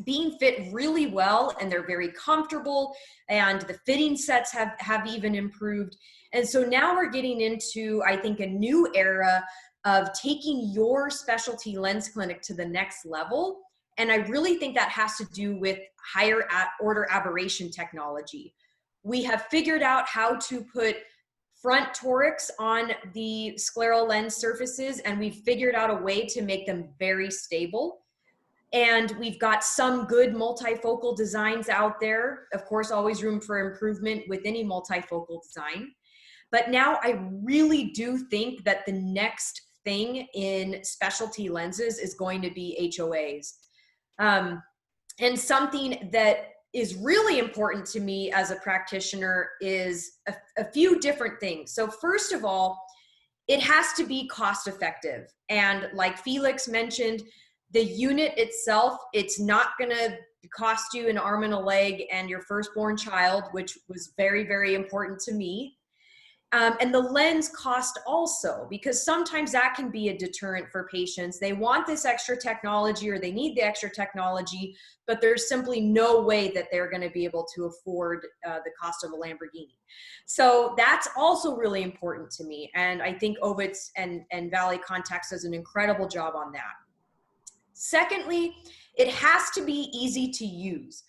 being fit really well, and they're very comfortable, and the fitting sets have even improved. And so now we're getting into, I think, a new era of taking your specialty lens clinic to the next level. And I really think that has to do with higher order aberration technology. We have figured out how to put front torics on the scleral lens surfaces, and we've figured out a way to make them very stable. And we've got some good multifocal designs out there. Of course, always room for improvement with any multifocal design. But now I really do think that the next thing in specialty lenses is going to be HOAs. And something that is really important to me as a practitioner is a few different things. So first of all, it has to be cost effective. And like Felix mentioned, the unit itself, it's not gonna cost you an arm and a leg and your firstborn child, which was very, very important to me. And the lens cost also, because sometimes that can be a deterrent for patients. They want this extra technology or they need the extra technology, but there's simply no way that they're going to be able to afford the cost of a Lamborghini. So that's also really important to me. And I think OVITZ and Valley Contax does an incredible job on that. Secondly, it has to be easy to use.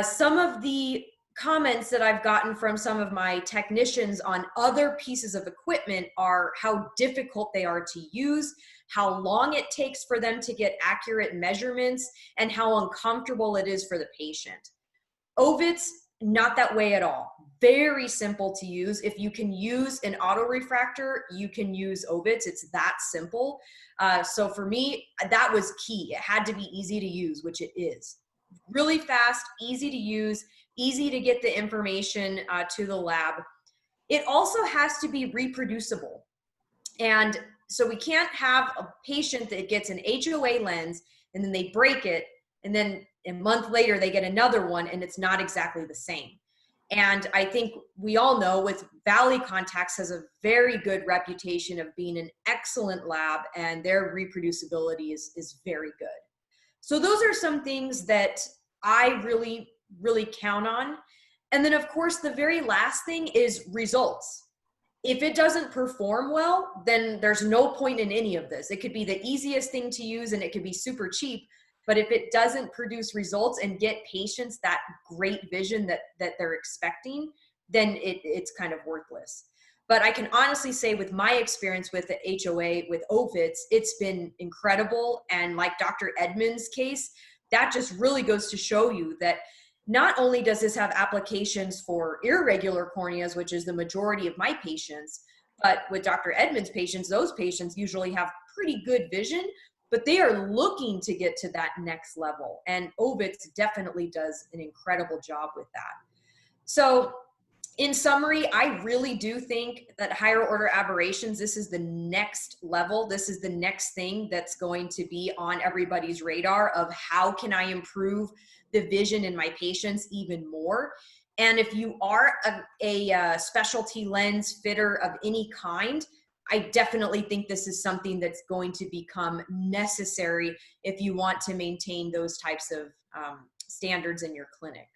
Some of the comments that I've gotten from some of my technicians on other pieces of equipment are how difficult they are to use, how long it takes for them to get accurate measurements, and how uncomfortable it is for the patient. OVITZ, not that way at all. Very simple to use. If you can use an autorefractor, you can use OVITZ. It's that simple. So for me, that was key. It had to be easy to use, which it is. Really fast, easy to use, easy to get the information to the lab. It also has to be reproducible. And so we can't have a patient that gets an HOA lens and then they break it, and then a month later they get another one and it's not exactly the same. And I think we all know with Valley Contax has a very good reputation of being an excellent lab, and their reproducibility is very good. So those are some things that I really count on. And then of course, the very last thing is results. If it doesn't perform well, then there's no point in any of this. It could be the easiest thing to use and it could be super cheap, but if it doesn't produce results and get patients that great vision that they're expecting, then it's kind of worthless. But I can honestly say with my experience with the HOA, with OVITZ, it's been incredible. And like Dr. Edmunds' case, that just really goes to show you that not only does this have applications for irregular corneas, which is the majority of my patients, but with Dr. Edmunds' patients, those patients usually have pretty good vision, but they are looking to get to that next level. And OVITZ definitely does an incredible job with that. So in summary, I really do think that higher order aberrations, this is the next level. This is the next thing that's going to be on everybody's radar of how can I improve the vision in my patients even more. And if you are a specialty lens fitter of any kind, I definitely think this is something that's going to become necessary if you want to maintain those types of standards in your clinic.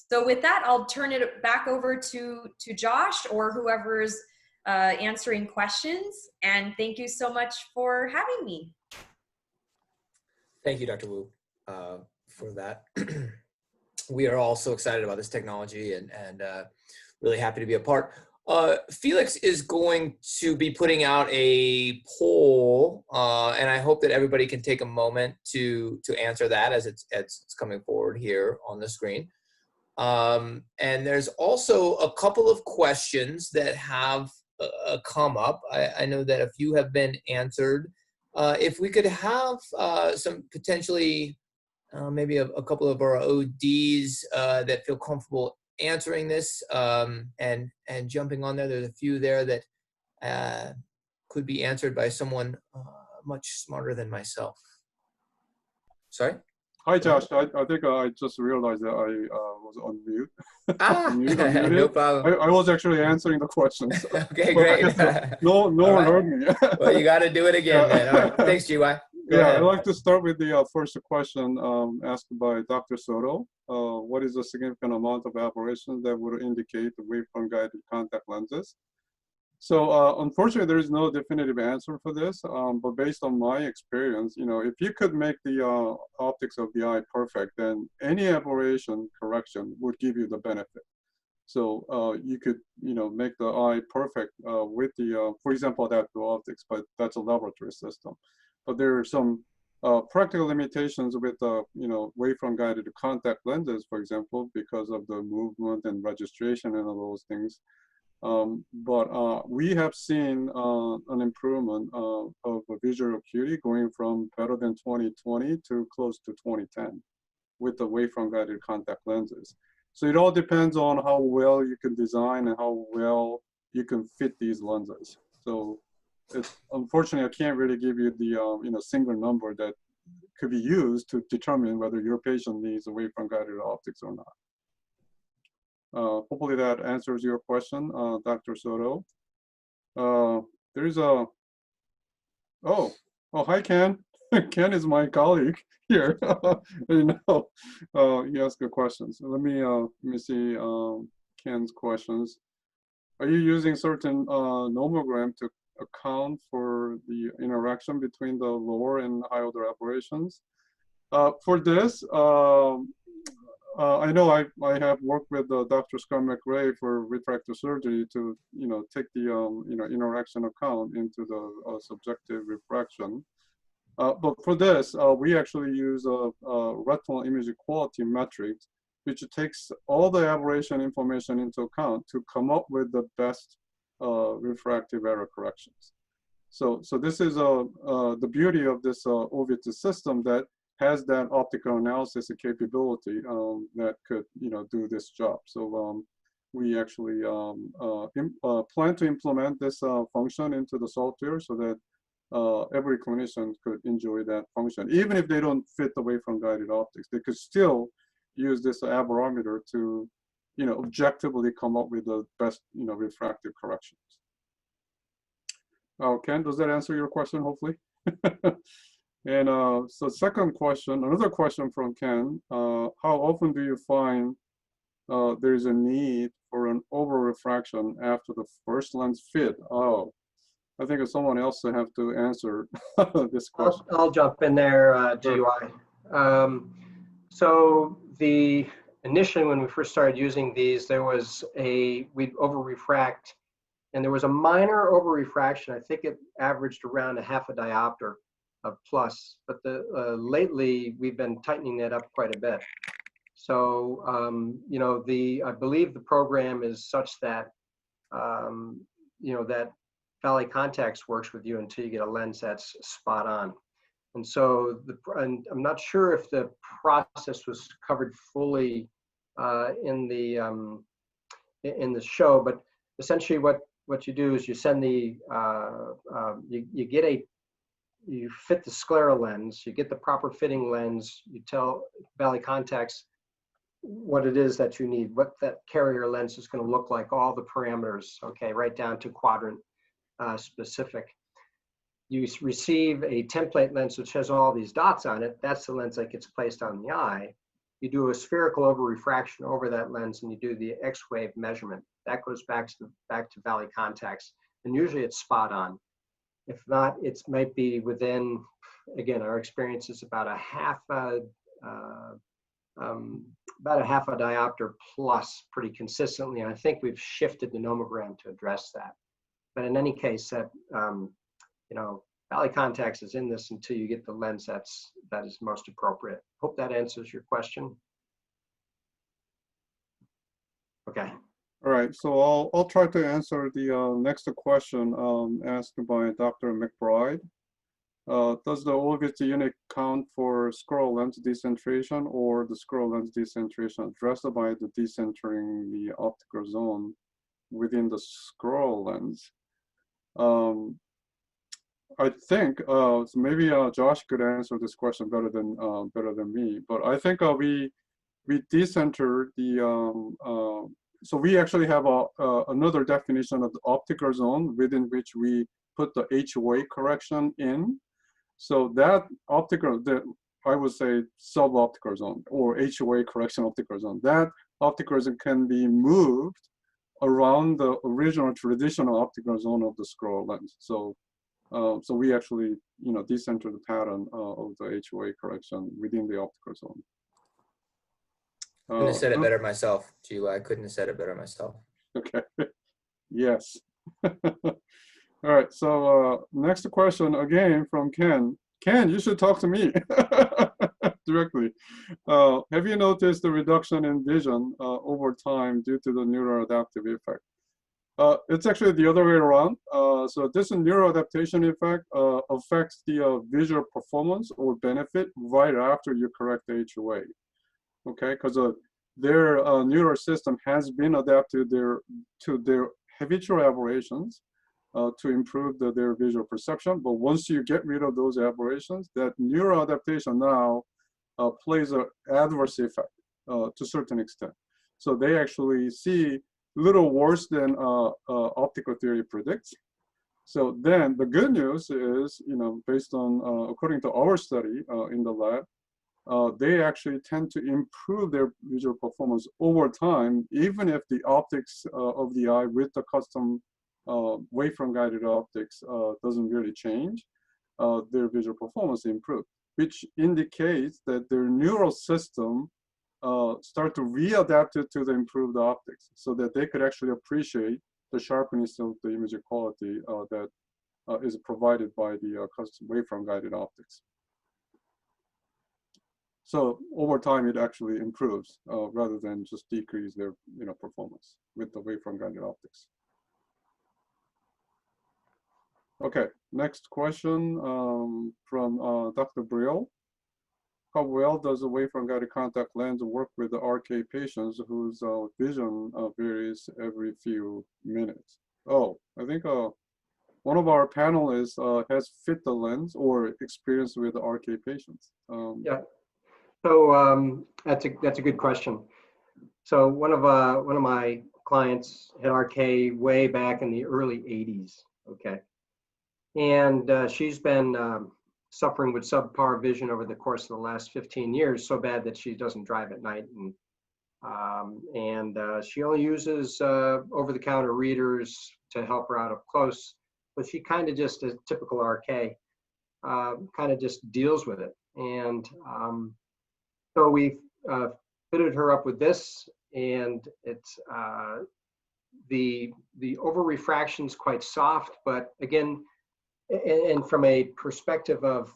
So with that, I'll turn it back over to Josh or whoever's answering questions. And thank you so much for having me. Thank you, Dr. Wu, for that. We are all so excited about this technology and really happy to be a part. Felix is going to be putting out a poll, and I hope that everybody can take a moment to answer that as it's coming forward here on the screen. And there's also a couple of questions that have come up. I know that a few have been answered. If we could have some potentially maybe a couple of our ODs that feel comfortable answering this and jumping on there. There's a few there that could be answered by someone much smarter than myself. Sorry? Hi, Josh. I think I just realized that I was on mute. No problem. I was actually answering the questions. Okay, great. No one heard me. Well, you got to do it again, man. All right. Thanks, GY. Go Yeah, ahead. I'd like to start with the first question asked by Dr. Soto. What is the significant amount of aberrations that would indicate the wavefront-guided contact lenses? So unfortunately, there is no definitive answer for this, but based on my experience, if you could make the optics of the eye perfect, then any aberration correction would give you the benefit. So you could, make the eye perfect with the, for example, adaptive optics, but that's a laboratory system. But there are some practical limitations with the, wavefront-guided contact lenses, for example, because of the movement and registration and all those things. But we have seen an improvement of visual acuity going from better than 20/20 to close to 20/10 with the wavefront-guided contact lenses. So it all depends on how well you can design and how well you can fit these lenses. So unfortunately, I can't really give you the single number that could be used to determine whether your patient needs a wavefront-guided optics or not. Hopefully that answers your question, Dr. Soto. There's a, hi, Ken. Ken is my colleague here. He asked good questions. So let me see Ken's questions. Are you using certain nomogram to account for the interaction between the lower and high order aberrations? For this, I know I have worked with Dr. Scott McRae for refractive surgery to take the interaction account into the subjective refraction. But for this, we actually use a retinal image quality metric, which takes all the aberration information into account to come up with the best refractive error corrections. So this is the beauty of this OVITZ system, that has that optical analysis capability that could do this job. So we actually plan to implement this function into the software so that every clinician could enjoy that function. Even if they don't fit the wavefront-guided optics, they could still use this aberrometer to objectively come up with the best refractive corrections. Ken, does that answer your question, hopefully? And so second question, another question from Ken, how often do you find there's a need for an over-refraction after the first lens fit? Oh, I think it's someone else to have to answer this question. I'll jump in there, GUI. So initially when we first started using these, we'd over-refract, and there was a minor over-refraction. I think it averaged around a half a diopter of plus, but lately we've been tightening that up quite a bit. So I believe the program is such that that Valley Contax works with you until you get a lens that's spot on. And so and I'm not sure if the process was covered fully in the show, but essentially what you do is you send you fit the sclera lens, you get the proper fitting lens, you tell Valley Contax what it is that you need, what that carrier lens is going to look like, all the parameters, okay, right down to quadrant specific. You receive a template lens which has all these dots on it. That's the lens that gets placed on the eye. You do a spherical over refraction over that lens, and you do the X-wave measurement. That goes back to Valley Contax, and usually it's spot on. If not, it might be within, again, our experience is about a half a diopter plus pretty consistently. And I think we've shifted the nomogram to address that. But in any case, that Valley Contax is in this until you get the lens that is most appropriate. Hope that answers your question. Okay. All right, so I'll try to answer the next question asked by Dr. McBride. Does the OVITZ unit count for scleral lens decentration, or the scleral lens decentration addressed by the decentering the optical zone within the scleral lens? I think so maybe Josh could answer this question better than me. But I think we decenter the so we actually have another definition of the optical zone within which we put the HOA correction in. So that optical, that I would say sub-optical zone or HOA correction optical zone, that optical zone can be moved around the original traditional optical zone of the scroll lens. So, so we actually, decenter the pattern of the HOA correction within the optical zone. Couldn't have said it better myself, Gee, I couldn't have said it better myself. Okay. Yes. All right. So next question again from Ken. Ken, you should talk to me directly. Have you noticed the reduction in vision over time due to the neuroadaptive effect? It's actually the other way around. So this neuroadaptation effect affects the visual performance or benefit right after you correct the HOA. Okay, because their neural system has been adapted to their habitual aberrations to improve their visual perception. But once you get rid of those aberrations, that neural adaptation now plays an adverse effect to a certain extent. So they actually see a little worse than optical theory predicts. So then the good news is, based on, according to our study in the lab, they actually tend to improve their visual performance over time, even if the optics of the eye with the custom wavefront-guided optics doesn't really change. Their visual performance improves, which indicates that their neural system start to readapt it to the improved optics, so that they could actually appreciate the sharpness of the image quality that is provided by the custom wavefront-guided optics. So over time, it actually improves rather than just decrease their performance with the wavefront-guided optics. Okay, next question from Dr. Brill. How well does the wavefront-guided contact lens work with the RK patients whose vision varies every few minutes? Oh, I think one of our panelists has fit the lens or experience with RK patients. Yeah. So that's a good question. So one of my clients had RK way back in the early 80s. Okay, and she's been suffering with subpar vision over the course of the last 15 years, so bad that she doesn't drive at night, and she only uses over-the-counter readers to help her out up close. But she kind of just, a typical RK, kind of just deals with it. And so we fitted her up with this, and it's the over refraction is quite soft, but again, and from a perspective of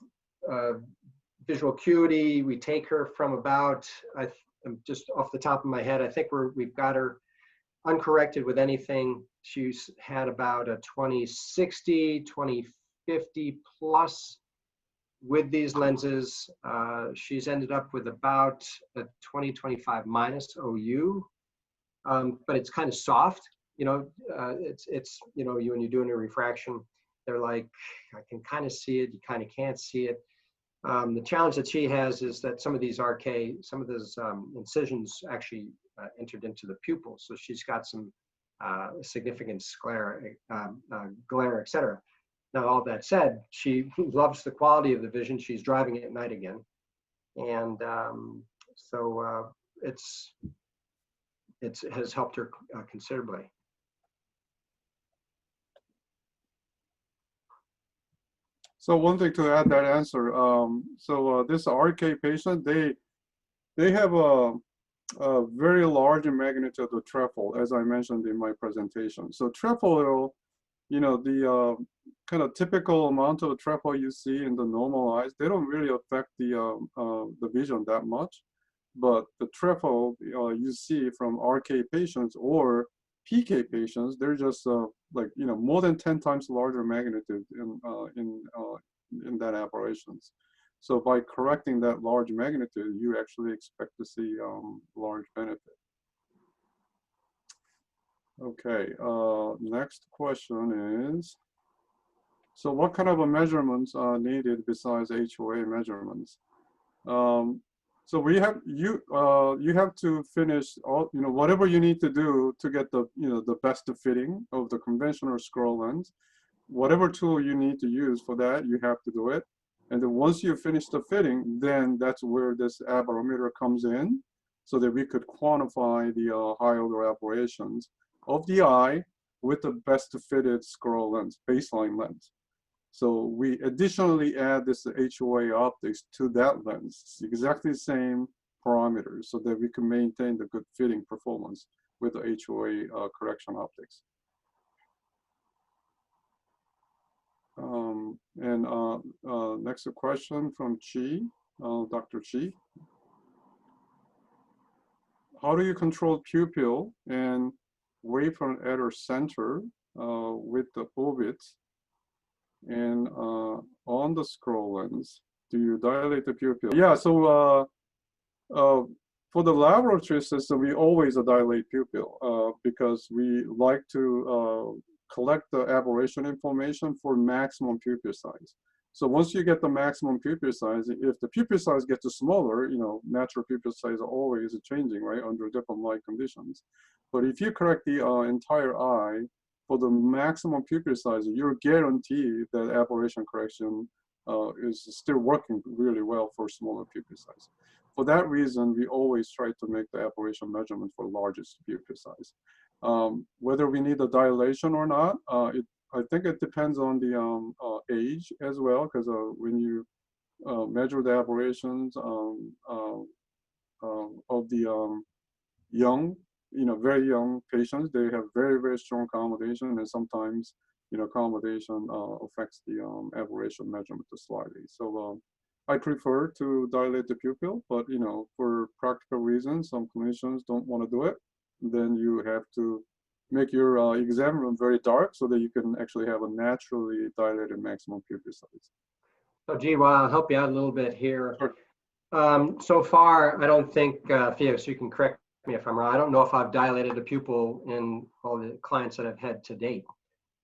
visual acuity, we take her from about, I'm just off the top of my head, I think we've got her uncorrected with anything. She's had about a 20/60, 20/50 plus. With these lenses, she's ended up with about a 20/25 minus OU, but it's kind of soft. It's when you're doing a refraction, they're like, I can kind of see it, you kind of can't see it. The challenge that she has is that some of these some of those incisions actually entered into the pupil, so she's got some significant glare, etc. Now, all that said, she loves the quality of the vision. She's driving it at night again. And so it has helped her considerably. So one thing to add that answer. This RK patient, they have a very large magnitude of trefoil, as I mentioned in my presentation. So trefoil, the kind of typical amount of trefoil you see in the normal eyes, they don't really affect the vision that much. But the trefoil you see from RK patients or PK patients, they're just more than 10 times larger magnitude in that aberrations. So by correcting that large magnitude, you actually expect to see large benefit. Okay, next question is, so what kind of measurements are needed besides HOA measurements? So you have to finish all, whatever you need to do to get the best fitting of the conventional scroll lens. Whatever tool you need to use for that, you have to do it. And then once you finish the fitting, then that's where this aberrometer comes in, so that we could quantify the high order aberrations of the eye with the best fitted scroll lens, baseline lens. So we additionally add this HOA optics to that lens. It's exactly the same parameters, so that we can maintain the good fitting performance with the HOA correction optics. Next question from Chi, Dr. Chi. How do you control pupil and wavefront error center with the OVITZ? And on the scroll lens, do you dilate the pupil? Yeah, so for the laboratory system, we always dilate pupil because we like to collect the aberration information for maximum pupil size. So once you get the maximum pupil size, if the pupil size gets smaller, you know, natural pupil size are always changing, right, under different light conditions. But if you correct the entire eye for the maximum pupil size, you're guaranteed that aberration correction is still working really well for smaller pupil size. For that reason, we always try to make the aberration measurement for largest pupil size. Whether we need a dilation or not, I think it depends on the age as well, because when you measure the aberrations of the young, you know, very young patients, they have very, very strong accommodation, and sometimes, you know, accommodation affects the aberration measurement slightly. So I prefer to dilate the pupil, but, you know, for practical reasons, some clinicians don't want to do it. Then you have to make your exam room very dark so that you can actually have a naturally dilated maximum pupil size. So, G, well, I'll help you out a little bit here. Sure. So far, I don't think, Felix, you can correct me if I'm wrong. I don't know if I've dilated a pupil in all the clients that I've had to date.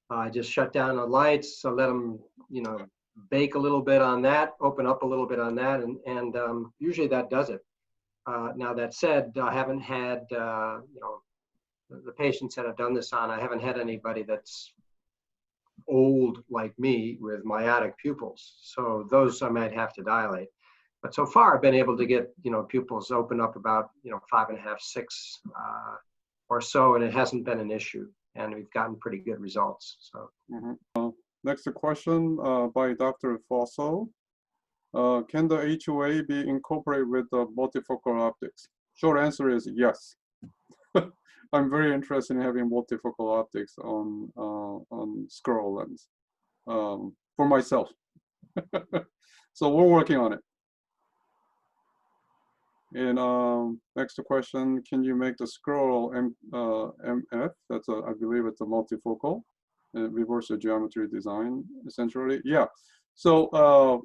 I just shut down the lights, let them, you know, bake a little bit on that, open up a little bit on that, and usually that does it. Now that said, I haven't had, you know, the patients that I've done this on, I haven't had anybody that's old like me with myotic pupils. So those I might have to dilate. But so far I've been able to get, you know, pupils open up about, you know, 5.5, 6 or so, and it hasn't been an issue. And we've gotten pretty good results. So. Next question by Dr. Fosso. Can the HOA be incorporated with the multifocal optics? Short answer is yes. I'm very interested in having multifocal optics on scroll lens for myself. So we're working on it. And next question, can you make the scroll MF? That's I believe it's a multifocal reverse geometry design essentially. Yeah. So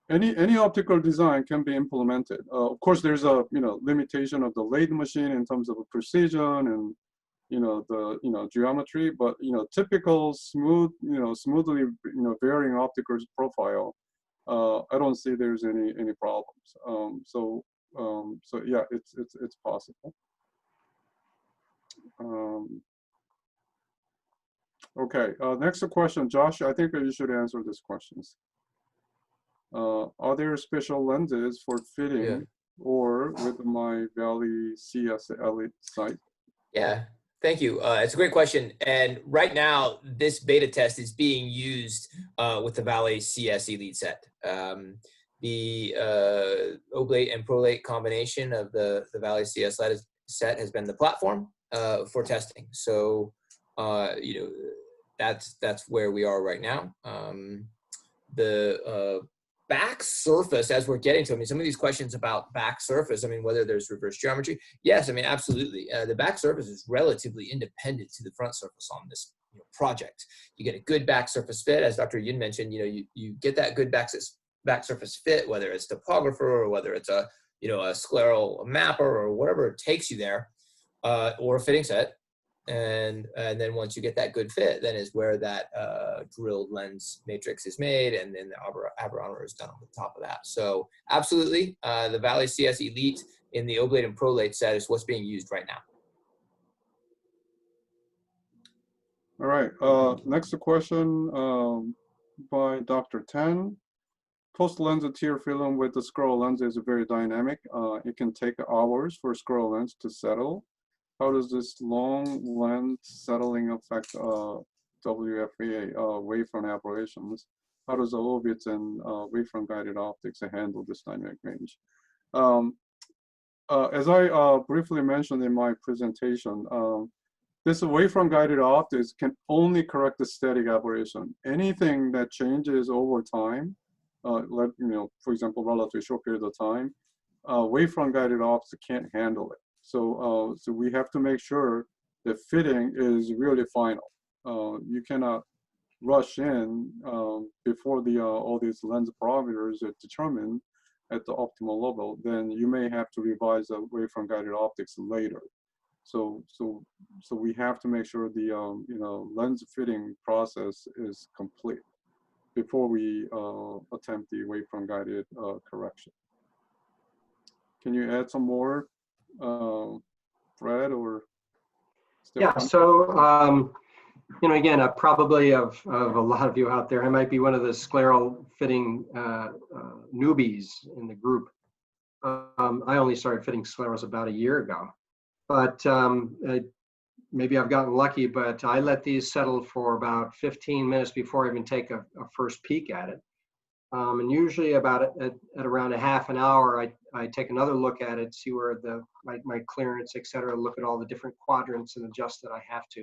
any optical design can be implemented. Of course, there's a limitation of the lathe machine in terms of precision and the geometry, but typical smoothly varying optical profile. I don't see there's any problems. So yeah, it's possible. Okay, next question, Josh. I think you should answer these questions. Are there special lenses for fitting or with my Valley CS Elite site? Yeah, thank you. It's a great question. And right now, this beta test is being used with the Valley CS Elite set. The oblate and prolate combination of the Valley CS set has been the platform for testing. So, that's where we are right now. The back surface, as we're getting to, I mean, some of these questions about back surface, I mean, whether there's reverse geometry, yes, I mean, absolutely. The back surface is relatively independent to the front surface on this project. You get a good back surface fit, as Dr. Yoon mentioned, you get that good back surface fit, whether it's topographer or whether it's a scleral mapper or whatever it takes you there, or a fitting set. And then once you get that good fit, then is where that drilled lens matrix is made, and then the Aberrar is done on the top of that. So absolutely, the Valley CS Elite in the oblate and prolate set is what's being used right now. All right, next question by Dr. Tan. post-lens tear film with the scleral lens is very dynamic. It can take hours for scleral lens to settle. How does this long lens settling affect WFAA, wavefront aberrations? How does the OVITZ and wavefront-guided optics handle this dynamic range? As I briefly mentioned in my presentation, this wavefront-guided optics can only correct the static aberration. Anything that changes over time, for example, relatively short period of time, wavefront-guided optics can't handle it. So, so we have to make sure the fitting is really final. You cannot rush in before all these lens parameters are determined at the optimal level. Then you may have to revise the wavefront-guided optics later. So we have to make sure the lens fitting process is complete before we attempt the wavefront-guided correction. Can you add some more, Fred or Stefan? Yeah, so again, probably of a lot of you out there, I might be one of the scleral fitting newbies in the group. I only started fitting sclerals about a year ago, but maybe I've gotten lucky, but I let these settle for about 15 minutes before I even take a first peek at it. And usually about at around a half an hour, I take another look at it, see where my clearance, et cetera, look at all the different quadrants and adjust that I have to.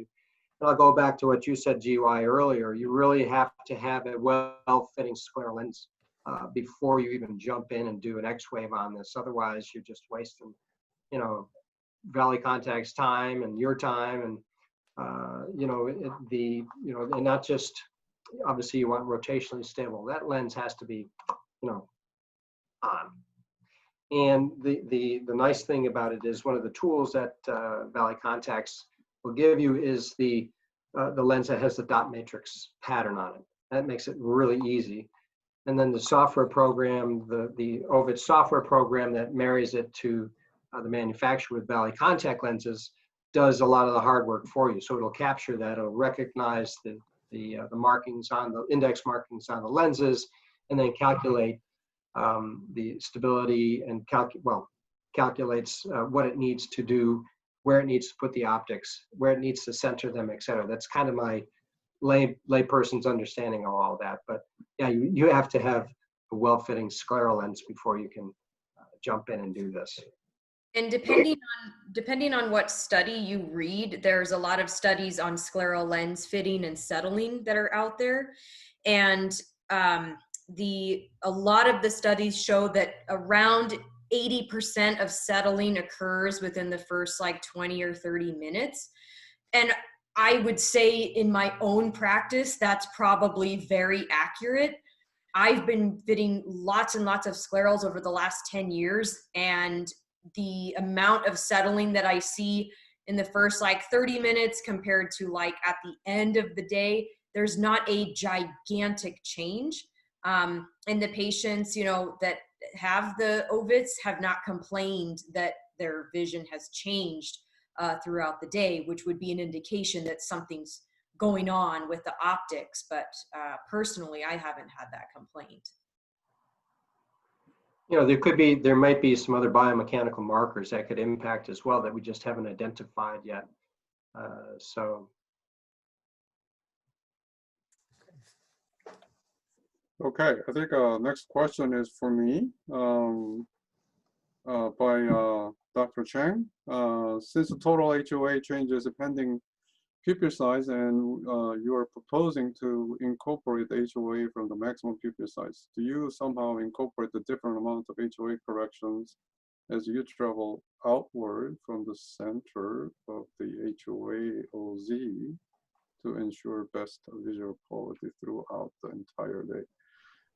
And I'll go back to what you said, GY, earlier. You really have to have a well-fitting scleral lens before you even jump in and do an X-wave on this. Otherwise, you're just wasting, Valley Contact's time and your time, and and not just, obviously you want rotationally stable. That lens has to be, on. And the nice thing about it is one of the tools that Valley Contacts will give you is the lens that has the dot matrix pattern on it. That makes it really easy. And then the software program, the OVITZ software program that marries it to the manufacturer with Valley Contact lenses, does a lot of the hard work for you. So it'll capture that. It'll recognize the markings on the index markings on the lenses, and then calculate the stability and calculates what it needs to do, where it needs to put the optics, where it needs to center them, et cetera. That's kind of my layperson's understanding of all that. But yeah, you have to have a well-fitting scleral lens before you can jump in and do this. And depending on what study you read, there's a lot of studies on scleral lens fitting and settling that are out there. And a lot of the studies show that around 80% of settling occurs within the first 20 or 30 minutes. And I would say in my own practice, that's probably very accurate. I've been fitting lots and lots of sclerals over the last 10 years, and the amount of settling that I see in the first 30 minutes compared to at the end of the day, there's not a gigantic change. And the patients, that have the OVITZ have not complained that their vision has changed throughout the day, which would be an indication that something's going on with the optics. But personally, I haven't had that complaint. There might be some other biomechanical markers that could impact as well that we just haven't identified yet. Okay, I think next question is for me by Dr. Chang. Since the total HOA changes pending pupil size, and you are proposing to incorporate the HOA from the maximum pupil size, do you somehow incorporate the different amount of HOA corrections as you travel outward from the center of the HOA OZ to ensure best visual quality throughout the entire day?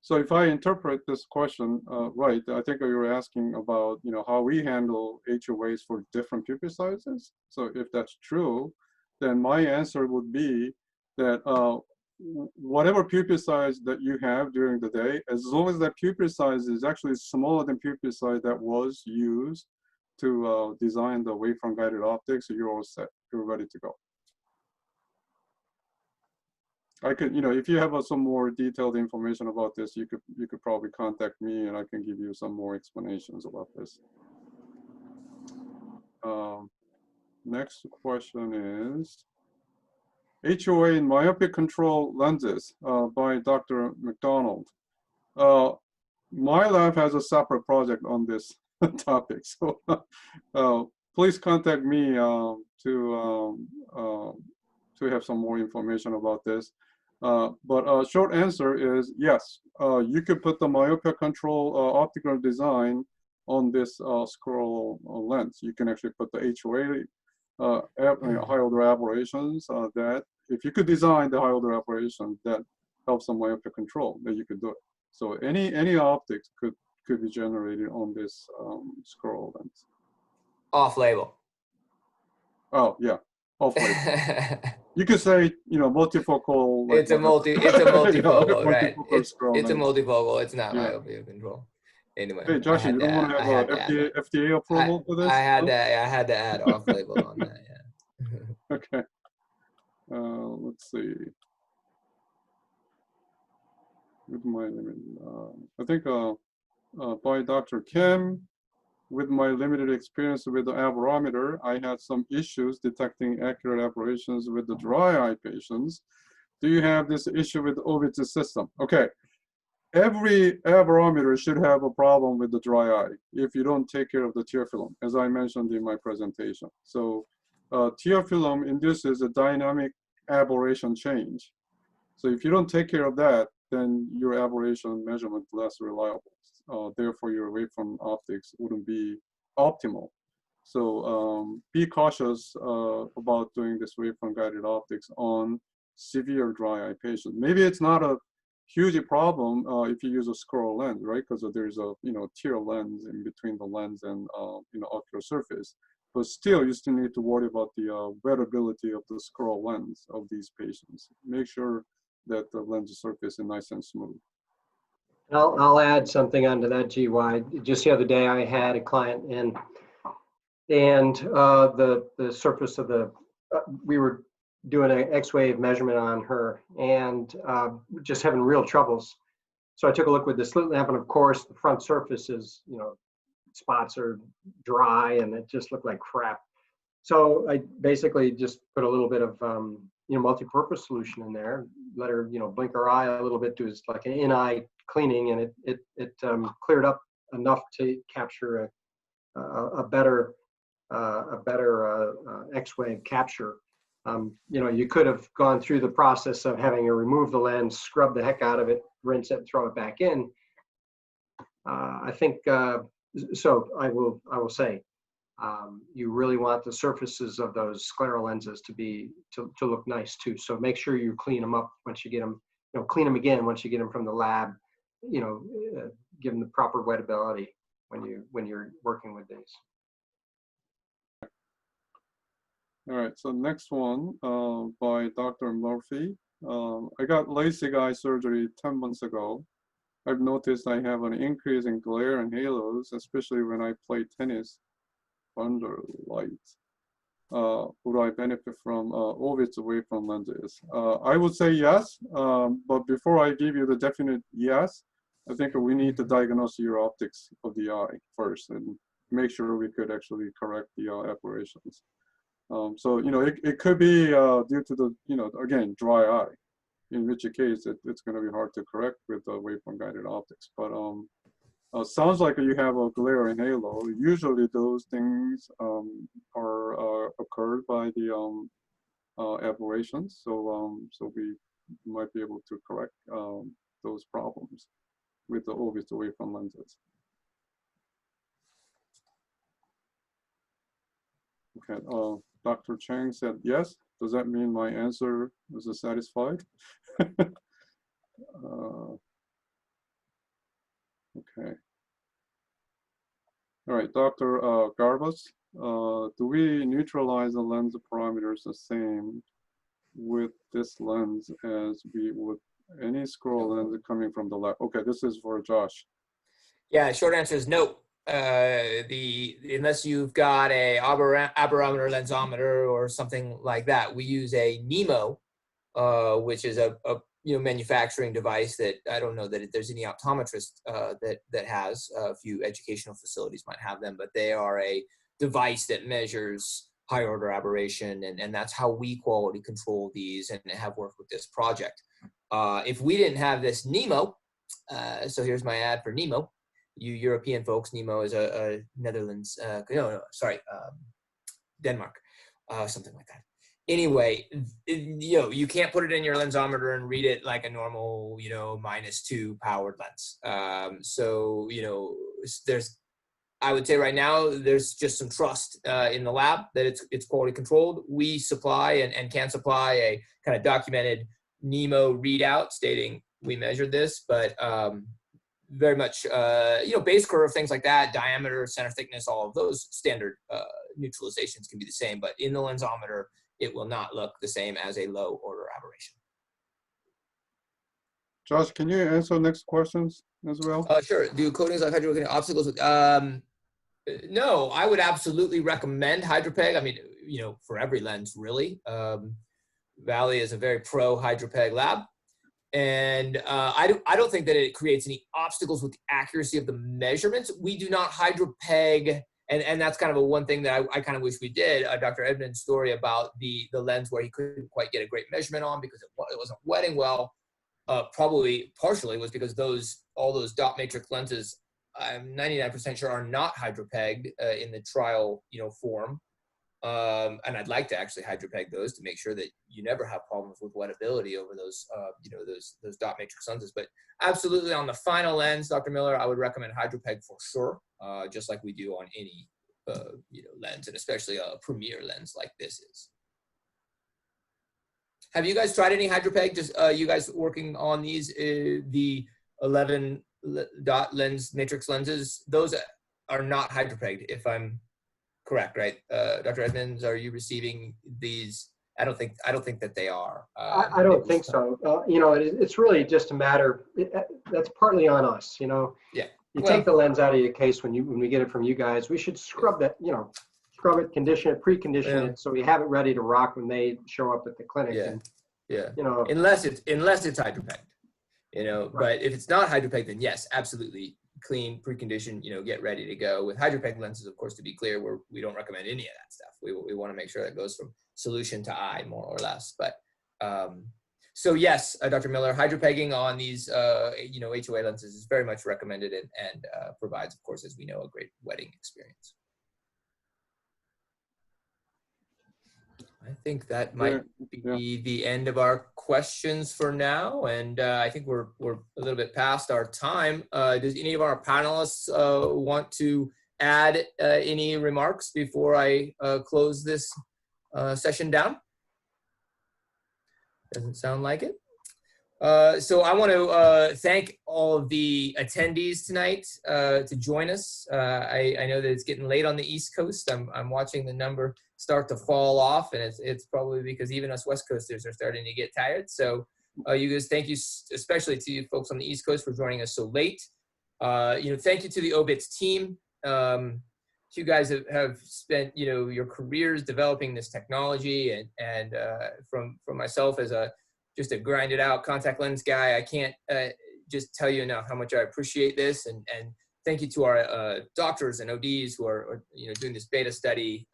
So if I interpret this question right, I think you're asking about how we handle HOAs for different pupil sizes. So if that's true, then my answer would be that whatever pupil size that you have during the day, as long as that pupil size is actually smaller than pupil size that was used to design the wavefront-guided optics, you're all set. You're ready to go. I could, you know, if you have some more detailed information about this, you could probably contact me and I can give you some more explanations about this. Next question is HOA in myopic control lenses by Dr. McDonald. My lab has a separate project on this topic, so please contact me to have some more information about this. But short answer is yes, you could put the myopia control optical design on this scroll lens. You can actually put the HOA high order aberrations that if you could design the high order aberration that helps the myopia control, then you could do it. So any optics could be generated on this scroll lens. Off label. Oh yeah, off label. You could say, you know, multifocal. Like it's a multifocal, right? It's lens. a multifocal. It's not Yeah. myopia control. Anyway, hey Josh, you don't want to have FDA approval for this? I had to add off label on that. Yeah. Okay. Let's see. With my I think by Dr. Kim, with my limited experience with the aberrometer, I had some issues detecting accurate aberrations with the dry eye patients. Do you have this issue with the OVITZ system? Okay. Every aberrometer should have a problem with the dry eye if you don't take care of the tear film, as I mentioned in my presentation. So tear film induces a dynamic aberration change. So if you don't take care of that, then your aberration measurement is less reliable. Therefore, your wavefront optics wouldn't be optimal. So be cautious about doing this wavefront-guided optics on severe dry eye patients. Maybe it's not a huge problem if you use a scroll lens, right? Because there's a tear lens in between the lens and ocular surface. But still, you still need to worry about the wettability of the scroll lens of these patients. Make sure that the lens surface is nice and smooth. I'll add something onto that, GY. Just the other day, I had a client in, and the surface of the, we were doing an X-wave measurement on her, and just having real troubles. So I took a look with the slit lamp, and of course, the front surface is, spots are dry, and it just looked like crap. So I basically just put a little bit of multi-purpose solution in there, let her blink her eye a little bit, do like an in-eye cleaning, and it cleared up enough to capture a better X-wave capture. You could have gone through the process of having her remove the lens, scrub the heck out of it, rinse it, throw it back in. I think so. I will say. You really want the surfaces of those scleral lenses to look nice too. So make sure you clean them up once you get them. Clean them again once you get them from the lab. Give them the proper wettability when you're working with these. All right. So next one by Dr. Murphy. I got LASIK eye surgery 10 months ago. I've noticed I have an increase in glare and halos, especially when I play tennis under light. Would I benefit from OVITZ wavefront lenses? I would say yes, but before I give you the definite yes, I think we need to diagnose your optics of the eye first and make sure we could actually correct the aberrations. So it could be due to the again dry eye, in which case it's going to be hard to correct with the wavefront-guided optics. But sounds like you have a glare and halo. Usually those things are occurred by the aberrations. So we might be able to correct those problems with the OVITZ wavefront lenses. Okay, Dr. Chang said yes. Does that mean my answer is satisfied? Okay. All right, Dr. Garbus, do we neutralize the lens parameters the same with this lens as we would any scroll lens coming from the lab? Okay, this is for Josh. Yeah, short answer is no. Unless you've got a aberrometer lensometer or something like that, we use a NEMO which is a manufacturing device that I don't know that there's any optometrist that has. A few educational facilities might have them, but they are a device that measures high order aberration, and that's how we quality control these and have worked with this project. If we didn't have this NEMO, so here's my ad for NEMO. You European folks, NEMO is a Netherlands, Denmark, something like that. Anyway, you can't put it in your lensometer and read it like a normal, -2 powered lens. So, I would say right now, there's just some trust in the lab that it's quality controlled. We supply and can supply a kind of documented NEMO readout stating we measured this, but very much, base curve, things like that, diameter, center thickness, all of those standard neutralizations can be the same, but in the lensometer, it will not look the same as a low order aberration. Josh, can you answer next questions as well? Sure. Do coatings like hydrocoating obstacles with, no, I would absolutely recommend HydroPeg. I mean, for every lens, really. Valley is a very pro HydroPeg lab. And I don't think that it creates any obstacles with the accuracy of the measurements. We do not HydroPeg, and that's kind of one thing that I kind of wish we did. Dr. Edmunds' story about the lens where he couldn't quite get a great measurement on because it wasn't wetting well, probably partially was because all those dot matrix lenses, I'm 99% sure are not HydroPegged in the trial form. And I'd like to actually HydroPeg those to make sure that you never have problems with wettability over those those dot matrix lenses. But absolutely on the final lens, Dr. Miller, I would recommend HydroPeg for sure, just like we do on any lens, and especially a premier lens like this is. Have you guys tried any HydroPeg? Just you guys working on these the 11 dot lens matrix lenses? Those are not HydroPegged, if I'm correct, right? Dr. Edmunds, are you receiving these? I don't think that they are. I don't think so. It's really just a matter. That's partly on us. Yeah. You take the lens out of your case when we get it from you guys. We should scrub that. Scrub it, condition it, precondition it, so we have it ready to rock when they show up at the clinic. Yeah. And, Unless it's HydroPegged. Right. But if it's not HydroPegged, then yes, absolutely. Clean, preconditioned, get ready to go. With HydroPeg lenses, of course, to be clear, we don't recommend any of that stuff. We want to make sure that goes from solution to eye, more or less. But so yes, Dr. Miller, HydroPegging on these HOA lenses is very much recommended and provides, of course, as we know, a great wetting experience. I think that might be the end of our questions for now, and I think we're a little bit past our time. Does any of our panelists want to add any remarks before I close this session down? Doesn't sound like it. So I want to thank all of the attendees tonight to join us. I know that it's getting late on the East Coast. I'm watching the number start to fall off, and it's probably because even us West Coasters are starting to get tired. So you guys, thank you, especially to you folks on the East Coast for joining us so late. Thank you to the OVITZ team. You guys have spent your careers developing this technology, and from myself as just a grinded out contact lens guy, I can't just tell you enough how much I appreciate this, and thank you to our doctors and ODs who are doing this beta study.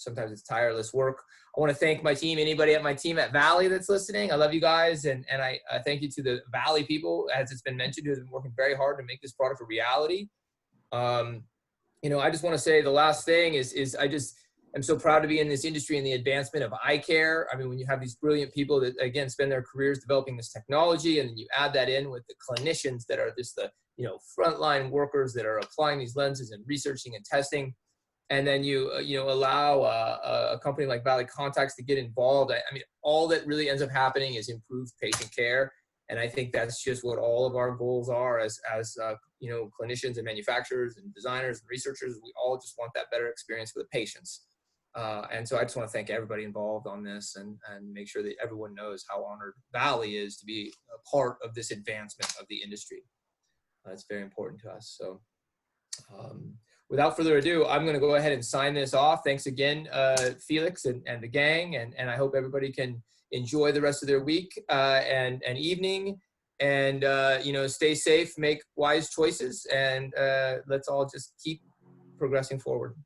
Sometimes it's tireless work. I want to thank my team, anybody at my team at Valley that's listening. I love you guys, and I thank you to the Valley people, as it's been mentioned, who have been working very hard to make this product a reality. I just want to say the last thing is I'm so proud to be in this industry and the advancement of eye care. I mean, when you have these brilliant people that, again, spend their careers developing this technology, and then you add that in with the clinicians that are just the, frontline workers that are applying these lenses and researching and testing, and then you allow a company like Valley Contax to get involved. I mean, all that really ends up happening is improved patient care. And I think that's just what all of our goals are as clinicians and manufacturers and designers and researchers. We all just want that better experience for the patients. And so I just want to thank everybody involved on this and make sure that everyone knows how honored Valley is to be a part of this advancement of the industry. It's very important to us. So without further ado, I'm going to go ahead and sign this off. Thanks again, Felix and the gang. And I hope everybody can enjoy the rest of their week and evening, and stay safe, make wise choices, and let's all just keep progressing forward.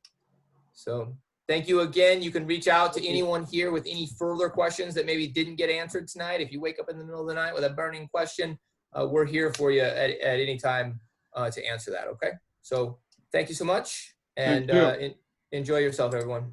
So thank you again. You can reach out to anyone here with any further questions that maybe didn't get answered tonight. If you wake up in the middle of the night with a burning question, we're here for you at any time to answer that. Okay. So thank you so much, and enjoy yourself, everyone.